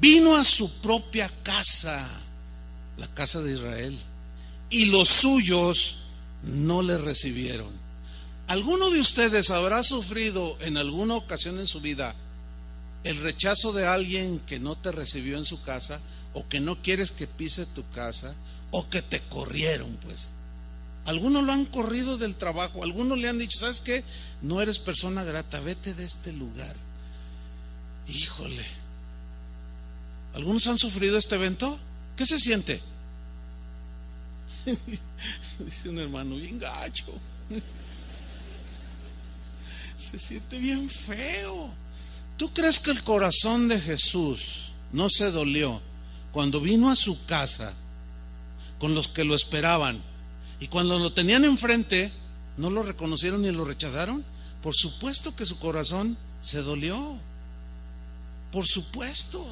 vino a su propia casa, la casa de Israel, y los suyos no le recibieron. ¿Alguno de ustedes habrá sufrido en alguna ocasión en su vida el rechazo de alguien que no te recibió en su casa, o que no quieres que pise tu casa, o que te corrieron? Pues algunos lo han corrido del trabajo, algunos le han dicho, ¿sabes qué? No eres persona grata, vete de este lugar. Híjole, ¿algunos han sufrido este evento? ¿Qué se siente? Dice un hermano, bien gacho. Se siente bien feo. ¿Tú crees que el corazón de Jesús no se dolió cuando vino a su casa con los que lo esperaban, y cuando lo tenían enfrente no lo reconocieron ni lo rechazaron? Por supuesto que su corazón se dolió. Por supuesto.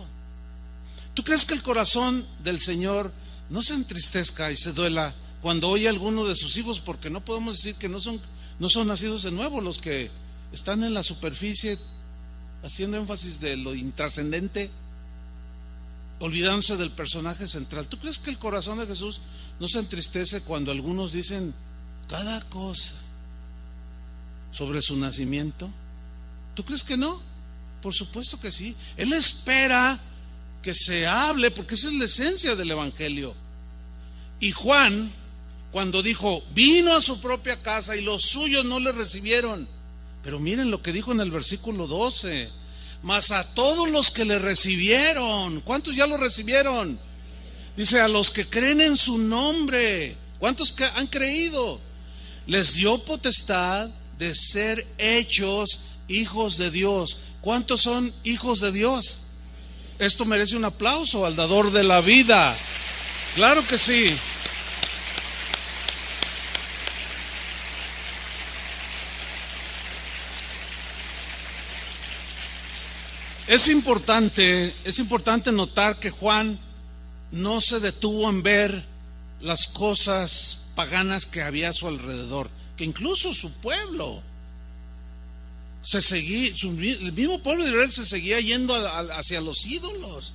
¿Tú crees que el corazón del Señor no se entristezca y se duela cuando oye a alguno de sus hijos? Porque no podemos decir que no son nacidos de nuevo los que están en la superficie, haciendo énfasis de lo intrascendente, olvidándose del personaje central. ¿Tú crees que el corazón de Jesús no se entristece cuando algunos dicen cada cosa sobre su nacimiento? ¿Tú crees que no? Por supuesto que sí. Él espera que se hable, porque esa es la esencia del evangelio. Y Juan, cuando dijo, vino a su propia casa y los suyos no le recibieron, pero miren lo que dijo en el versículo 12: mas a todos los que le recibieron. ¿Cuántos ya lo recibieron? Dice, a los que creen en su nombre. ¿Cuántos han creído? Les dio potestad de ser hechos hijos de Dios. ¿Cuántos son hijos de Dios? Esto merece un aplauso al dador de la vida. Claro que sí. Es importante notar que Juan no se detuvo en ver las cosas paganas que había a su alrededor, que incluso su pueblo el mismo pueblo de Israel se seguía yendo hacia los ídolos.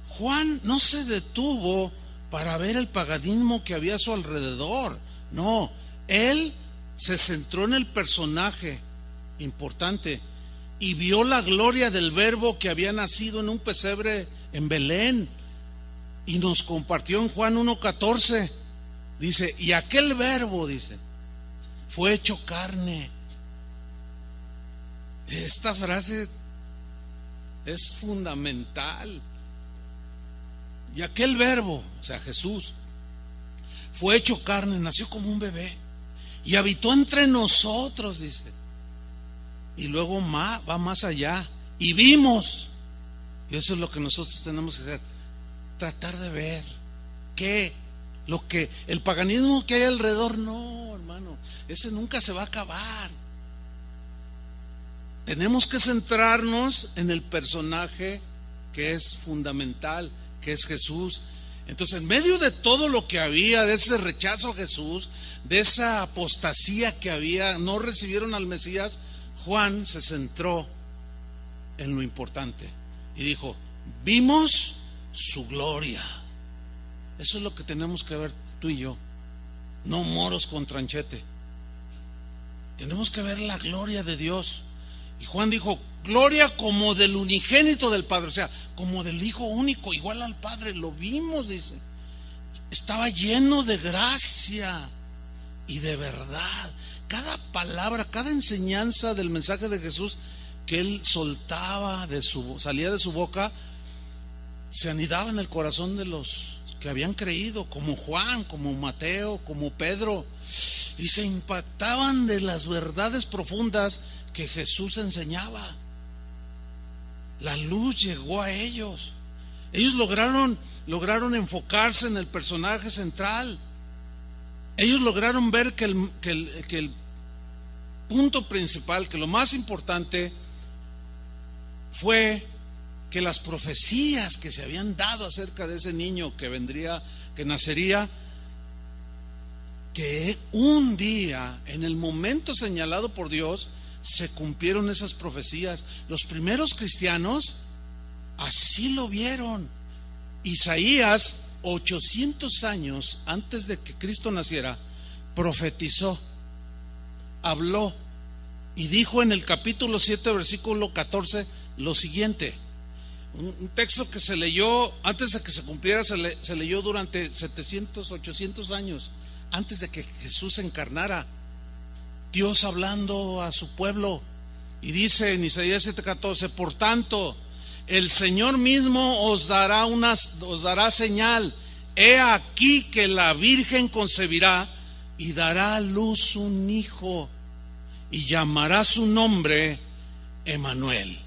Juan no se detuvo para ver el paganismo que había a su alrededor. No, él se centró en el personaje importante y vio la gloria del Verbo que había nacido en un pesebre en Belén, y nos compartió en Juan 1:14. Dice, y aquel Verbo, dice, fue hecho carne. Esta frase es fundamental. Y aquel Verbo, o sea, Jesús, fue hecho carne, nació como un bebé y habitó entre nosotros, dice. Y luego va más allá. Y vimos. Y eso es lo que nosotros tenemos que hacer. Tratar de ver lo que el paganismo que hay alrededor. No, hermano, ese nunca se va a acabar. Tenemos que centrarnos en el personaje que es fundamental, que es Jesús. Entonces, en medio de todo lo que había, de ese rechazo a Jesús, de esa apostasía que había, no recibieron al Mesías, Juan se centró en lo importante y dijo, vimos su gloria. Eso es lo que tenemos que ver tú y yo, no moros con tranchete. Tenemos que ver la gloria de Dios. Y Juan dijo, gloria como del unigénito del Padre, o sea, como del Hijo único, igual al Padre. Lo vimos, dice. Estaba lleno de gracia y de verdad. Cada palabra, cada enseñanza del mensaje de Jesús que él soltaba, salía de su boca, se anidaba en el corazón de los que habían creído, como Juan, como Mateo, como Pedro, y se impactaban de las verdades profundas que Jesús enseñaba. La luz llegó a ellos. Ellos lograron enfocarse en el personaje central. Ellos lograron ver que el punto principal, que lo más importante fue que las profecías que se habían dado acerca de ese niño que nacería, que un día, en el momento señalado por Dios, se cumplieron esas profecías. Los primeros cristianos así lo vieron. Isaías, 800 años antes de que Cristo naciera, profetizó, habló y dijo en el capítulo 7, versículo 14 lo siguiente. Un texto que se leyó antes de que se cumpliera, se leyó durante 700, 800 años antes de que Jesús se encarnara. Dios hablando a su pueblo, y dice en Isaías 7:14, por tanto, el Señor mismo os dará señal. He aquí que la Virgen concebirá y dará a luz un hijo, y llamará su nombre Emmanuel.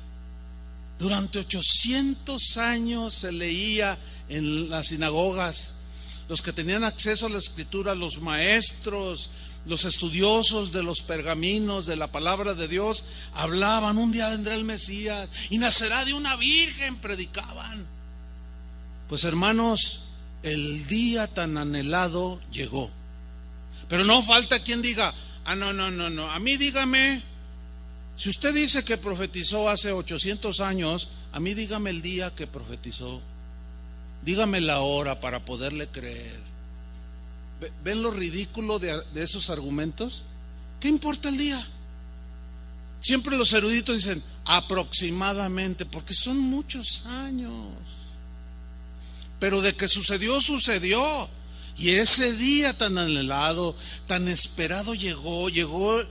Durante 800 años se leía en las sinagogas. Los que tenían acceso a la escritura, los maestros, los estudiosos de los pergaminos de la palabra de Dios, hablaban, un día vendrá el Mesías y nacerá de una virgen, predicaban. Pues hermanos, el día tan anhelado llegó. Pero no falta quien diga, no, a mí dígame, si usted dice que profetizó hace 800 años, a mí dígame el día que profetizó, dígame la hora para poderle creer. ¿Ven lo ridículo de esos argumentos? ¿Qué importa el día? Siempre los eruditos dicen aproximadamente, porque son muchos años. Pero de que sucedió, sucedió. Y ese día tan anhelado, tan esperado llegó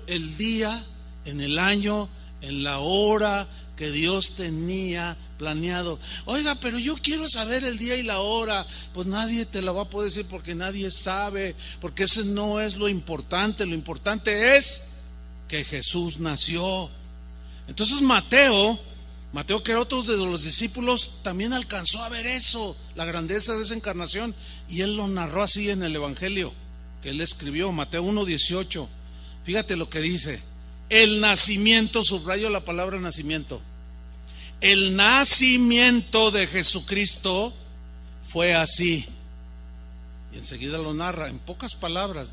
el día en el año en la hora que Dios tenía planeado. Oiga, pero yo quiero saber el día y la hora. Pues nadie te la va a poder decir, porque nadie sabe, porque ese no es lo importante. Lo importante es que Jesús nació. Entonces Mateo, que era otro de los discípulos, también alcanzó a ver eso, la grandeza de esa encarnación, y él lo narró así en el Evangelio que él escribió, Mateo 1:18. Fíjate lo que dice: el nacimiento, subrayo la palabra nacimiento, el nacimiento de Jesucristo fue así. Y enseguida lo narra en pocas palabras.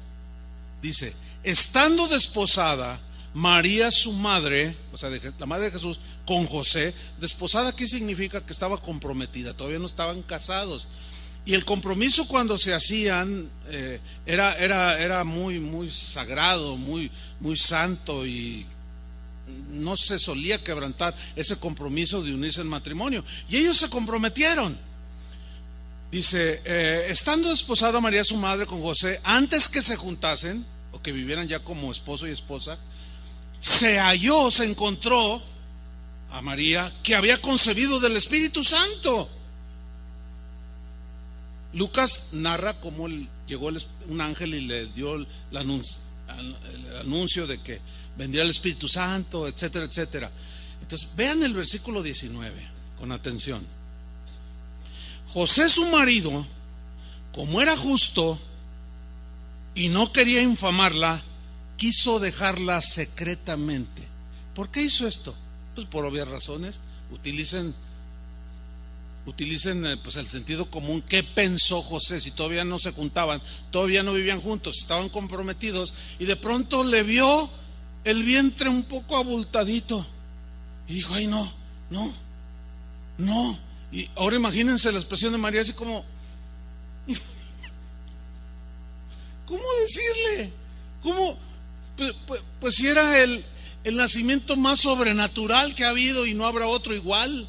Dice: estando desposada María su madre, o sea, la madre de Jesús, con José. Desposada, ¿qué significa? Que estaba comprometida, todavía no estaban casados. Y el compromiso, cuando se hacían, era muy sagrado, muy santo, y no se solía quebrantar ese compromiso de unirse en matrimonio. Y ellos se comprometieron. Dice: estando desposada María su madre con José, antes que se juntasen, o que vivieran ya como esposo y esposa, se encontró a María, que había concebido del Espíritu Santo. Lucas narra cómo llegó un ángel y le dio el anuncio de que vendría el Espíritu Santo, etcétera, etcétera. Entonces vean el versículo 19 con atención. José su marido, como era justo y no quería infamarla, quiso dejarla secretamente. ¿Por qué hizo esto? Pues por obvias razones. Utilicen pues el sentido común. ¿Qué pensó José? Si todavía no se juntaban, todavía no vivían juntos, estaban comprometidos, y de pronto le vio el vientre un poco abultadito y dijo: ay, no. Y ahora imagínense la expresión de María, así como ¿cómo decirle? ¿Cómo? Pues si era el nacimiento más sobrenatural que ha habido, y no habrá otro igual,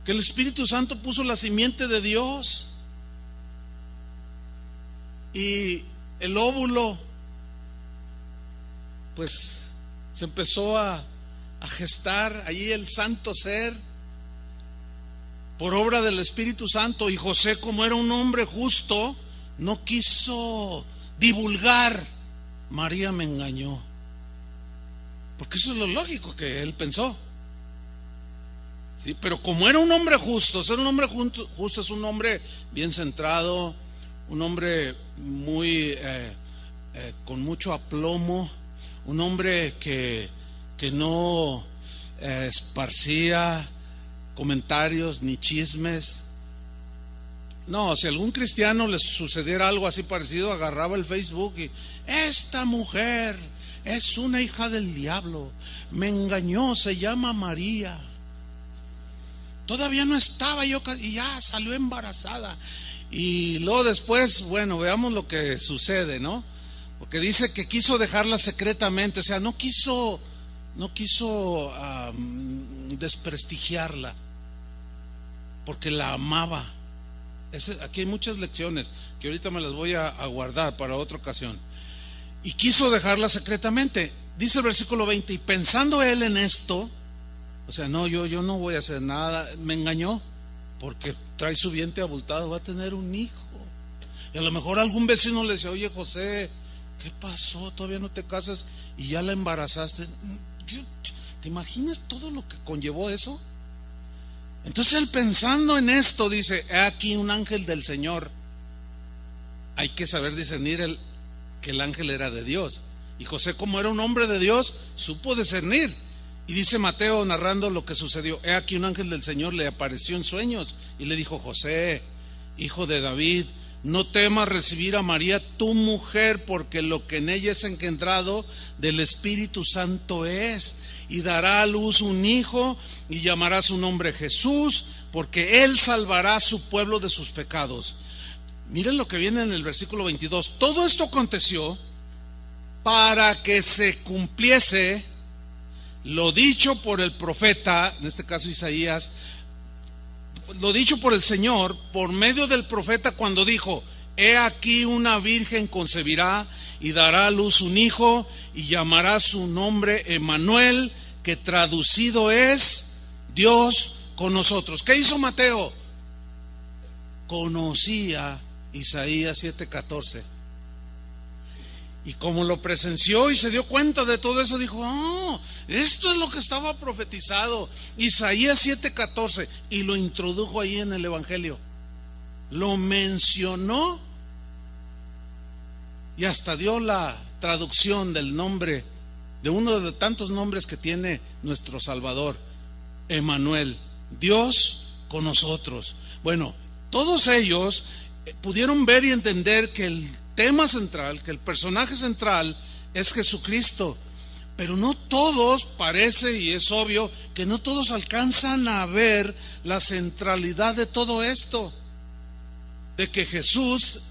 que el Espíritu Santo puso la simiente de Dios, y el óvulo pues se empezó a gestar allí, el santo ser, por obra del Espíritu Santo. Y José, como era un hombre justo, no quiso divulgar: María me engañó, porque eso es lo lógico que él pensó. ¿Sí? Pero como era un hombre justo, ser un hombre justo es un hombre bien centrado, un hombre muy con mucho aplomo, un hombre que no esparcía comentarios ni chismes. No, si a algún cristiano les sucediera algo así parecido, agarraba el Facebook y: esta mujer es una hija del diablo, me engañó, se llama María, todavía no estaba yo y ya salió embarazada. Y luego después, bueno, veamos lo que sucede, ¿no? Porque dice que quiso dejarla secretamente, o sea, no quiso desprestigiarla, porque la amaba. Aquí hay muchas lecciones que ahorita me las voy a guardar para otra ocasión. Y quiso dejarla secretamente. Dice el versículo 20: y pensando él en esto, o sea, no, yo no voy a hacer nada, me engañó, porque trae su vientre abultado, va a tener un hijo. Y a lo mejor algún vecino le dice: oye, José, ¿qué pasó? ¿Todavía no te casas y ya la embarazaste? ¿Te imaginas todo lo que conllevó eso? Entonces él, pensando en esto, dice: he aquí un ángel del Señor. Hay que saber discernir que el ángel era de Dios, y José, como era un hombre de Dios, supo discernir. Y dice Mateo, narrando lo que sucedió: he aquí un ángel del Señor le apareció en sueños y le dijo: José, hijo de David, no temas recibir a María tu mujer, porque lo que en ella es engendrado del Espíritu Santo es, y dará a luz un hijo, y llamará su nombre Jesús, porque él salvará a su pueblo de sus pecados. Miren lo que viene en el versículo 22. Todo esto aconteció para que se cumpliese lo dicho por el profeta, en este caso Isaías, lo dicho por el Señor por medio del profeta, cuando dijo: he aquí una virgen concebirá y dará a luz un hijo, y llamará su nombre Emmanuel, que traducido es Dios con nosotros. ¿Qué hizo Mateo? Conocía Isaías 7:14. Y como lo presenció y se dio cuenta de todo eso, dijo: oh, esto es lo que estaba profetizado, Isaías 7:14, y lo introdujo ahí en el Evangelio. Lo mencionó y hasta dio la traducción del nombre, de uno de tantos nombres que tiene nuestro Salvador, Emmanuel, Dios con nosotros. Bueno, todos ellos pudieron ver y entender que el tema central, que el personaje central es Jesucristo, pero no todos, parece y es obvio que no todos alcanzan a ver la centralidad de todo esto, de que Jesús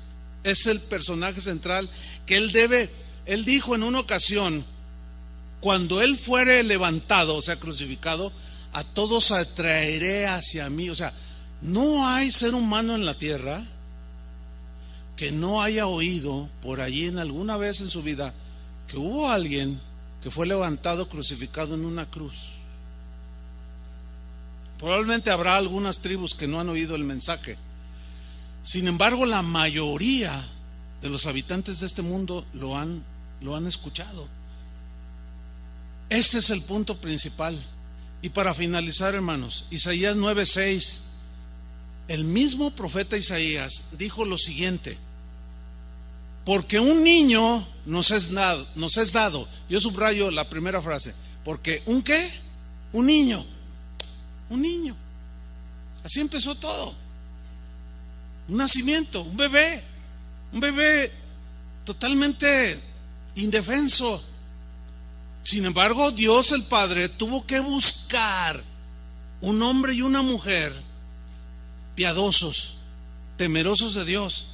es el personaje central, que él dijo en una ocasión, cuando él fuere levantado, o sea, crucificado, a todos atraeré hacia mí. O sea, no hay ser humano en la tierra que no haya oído por allí en alguna vez en su vida que hubo alguien que fue levantado crucificado en una cruz. Probablemente habrá algunas tribus que no han oído el mensaje. Sin embargo, la mayoría de los habitantes de este mundo lo han escuchado. Este es el punto principal. Y para finalizar, hermanos, Isaías 9:6, el mismo profeta Isaías dijo lo siguiente: porque un niño nos es dado. Yo subrayo la primera frase. Porque ¿un qué? Un niño. Un niño. Así empezó todo. Un nacimiento, un bebé. Un bebé totalmente indefenso. Sin embargo, Dios el Padre tuvo que buscar un hombre y una mujer piadosos, temerosos de Dios,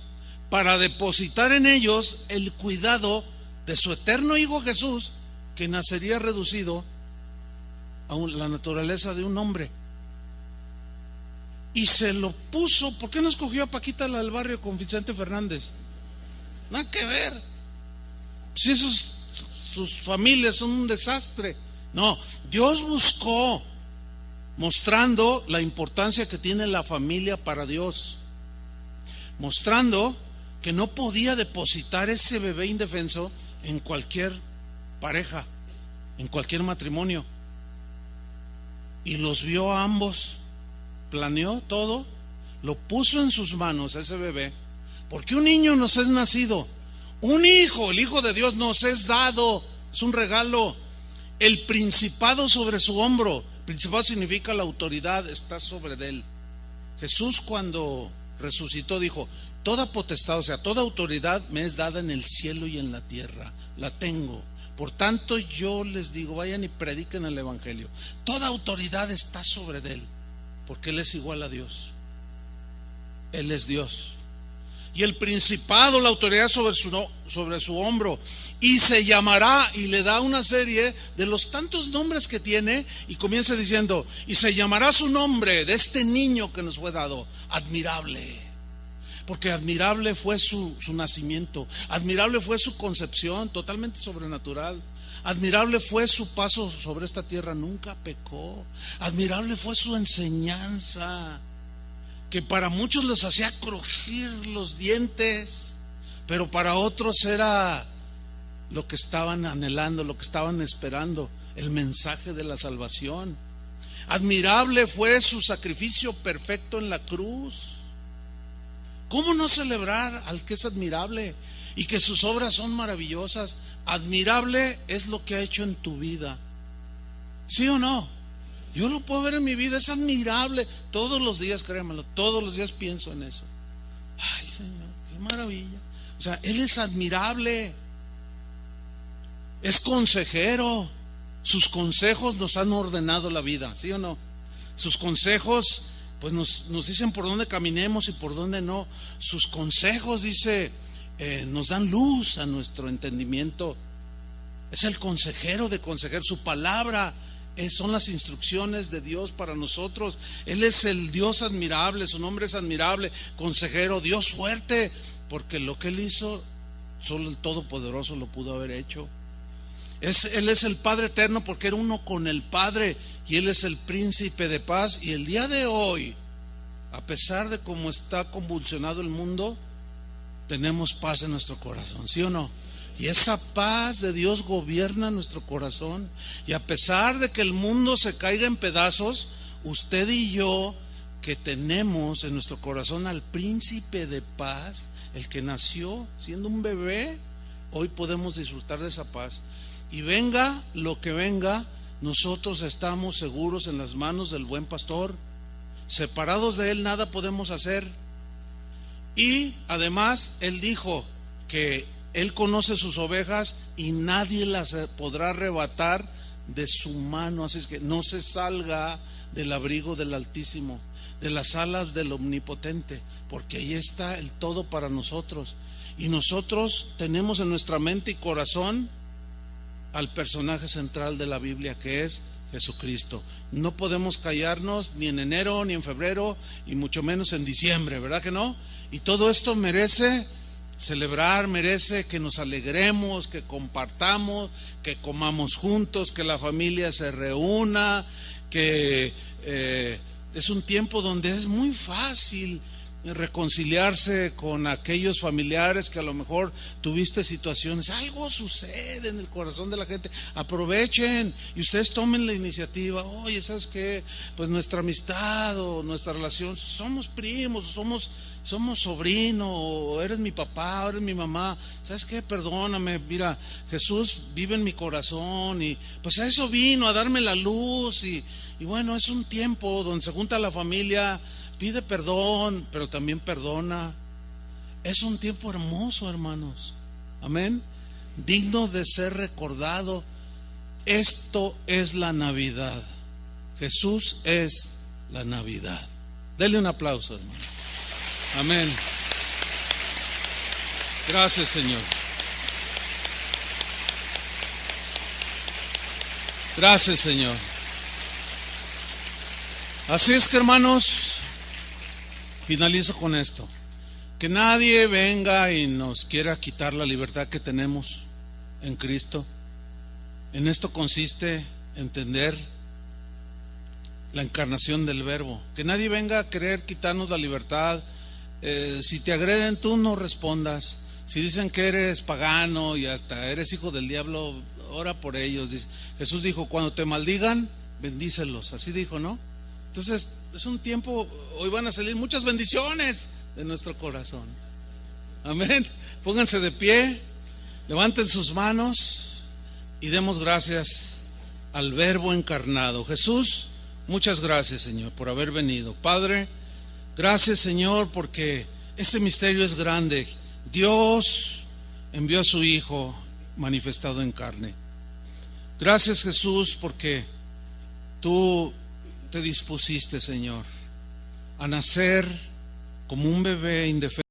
para depositar en ellos el cuidado de su eterno Hijo Jesús, que nacería reducido a la naturaleza de un hombre. Y se lo puso. ¿Por qué no escogió a Paquita, la del barrio, con Vicente Fernández? Nada que ver. Si sus familias son un desastre. No, Dios buscó, mostrando la importancia que tiene la familia para Dios, mostrando que no podía depositar ese bebé indefenso en cualquier pareja, en cualquier matrimonio. Y los vio a ambos, planeó todo, lo puso en sus manos a ese bebé, porque un niño nos es nacido, un hijo, el Hijo de Dios nos es dado, es un regalo, el principado sobre su hombro. Principado significa la autoridad está sobre él. Jesús, cuando resucitó, dijo: toda potestad, o sea, toda autoridad me es dada en el cielo y en la tierra, la tengo. Por tanto, yo les digo, vayan y prediquen el Evangelio. Toda autoridad está sobre él, porque él es igual a Dios. Él es Dios. Y el principado, la autoridad sobre su hombro, y se llamará, y le da una serie de los tantos nombres que tiene, y comienza diciendo: y se llamará su nombre, de este niño que nos fue dado, admirable. Porque admirable fue su nacimiento, admirable fue su concepción, totalmente sobrenatural. Admirable fue su paso sobre esta tierra, nunca pecó. Admirable fue su enseñanza, que para muchos les hacía crujir los dientes, pero para otros era lo que estaban anhelando, lo que estaban esperando, el mensaje de la salvación. Admirable fue su sacrificio perfecto en la cruz. ¿Cómo no celebrar al que es admirable y que sus obras son maravillosas? Admirable es lo que ha hecho en tu vida. ¿Sí o no? Yo lo puedo ver en mi vida, es admirable. Todos los días, créanmelo, todos los días pienso en eso. Ay, Señor, qué maravilla. O sea, Él es admirable. Es consejero. Sus consejos nos han ordenado la vida, ¿sí o no? Sus consejos pues nos dicen por dónde caminemos y por dónde no. Sus consejos, dice, nos dan luz a nuestro entendimiento. Es el consejero de consejeros. Su palabra son las instrucciones de Dios para nosotros. Él es el Dios admirable, su nombre es admirable, consejero, Dios fuerte, porque lo que Él hizo, solo el Todopoderoso lo pudo haber hecho. Él es el Padre eterno porque era uno con el Padre, y Él es el príncipe de paz. Y el día de hoy, a pesar de cómo está convulsionado el mundo, tenemos paz en nuestro corazón, ¿sí o no? Y esa paz de Dios gobierna nuestro corazón. Y a pesar de que el mundo se caiga en pedazos, usted y yo, que tenemos en nuestro corazón al príncipe de paz, el que nació siendo un bebé, hoy podemos disfrutar de esa paz. Y venga lo que venga, nosotros estamos seguros en las manos del buen pastor. Separados de Él nada podemos hacer. Y además Él dijo que Él conoce sus ovejas y nadie las podrá arrebatar de su mano. Así es que no se salga del abrigo del Altísimo, de las alas del Omnipotente, porque ahí está el todo para nosotros. Y nosotros tenemos en nuestra mente y corazón al personaje central de la Biblia, que es Jesucristo. No podemos callarnos ni en enero ni en febrero, y mucho menos en diciembre, ¿verdad que no? Y todo esto merece celebrar, merece que nos alegremos, que compartamos, que comamos juntos, que la familia se reúna, que es un tiempo donde es muy fácil reconciliarse con aquellos familiares que a lo mejor tuviste situaciones. Algo sucede en el corazón de la gente. Aprovechen y ustedes tomen la iniciativa. Oye, ¿sabes qué? Pues nuestra amistad o nuestra relación, somos primos, somos sobrino, o eres mi papá, o eres mi mamá. ¿Sabes qué? Perdóname, mira, Jesús vive en mi corazón, y pues a eso vino, a darme la luz. Y bueno, es un tiempo donde se junta la familia, pide perdón, pero también perdona. Es un tiempo hermoso, hermanos. Amén. Digno de ser recordado. Esto es la Navidad. Jesús es la Navidad. Denle un aplauso, hermano. Amén. Gracias, Señor. Gracias, Señor. Así es que, hermanos, finalizo con esto. Que nadie venga y nos quiera quitar la libertad que tenemos en Cristo. En esto consiste entender la encarnación del Verbo. Que nadie venga a querer quitarnos la libertad. Si te agreden, tú no respondas. Si dicen que eres pagano y hasta eres hijo del diablo, ora por ellos. Jesús dijo: cuando te maldigan, bendícelos. Así dijo, ¿no? Entonces es un tiempo, hoy van a salir muchas bendiciones de nuestro corazón. Amén. Pónganse de pie, levanten sus manos y demos gracias al Verbo encarnado. Jesús, muchas gracias, Señor, por haber venido. Padre, gracias, Señor, porque este misterio es grande. Dios envió a su Hijo manifestado en carne. Gracias, Jesús, porque tú te dispusiste, Señor, a nacer como un bebé indefenso.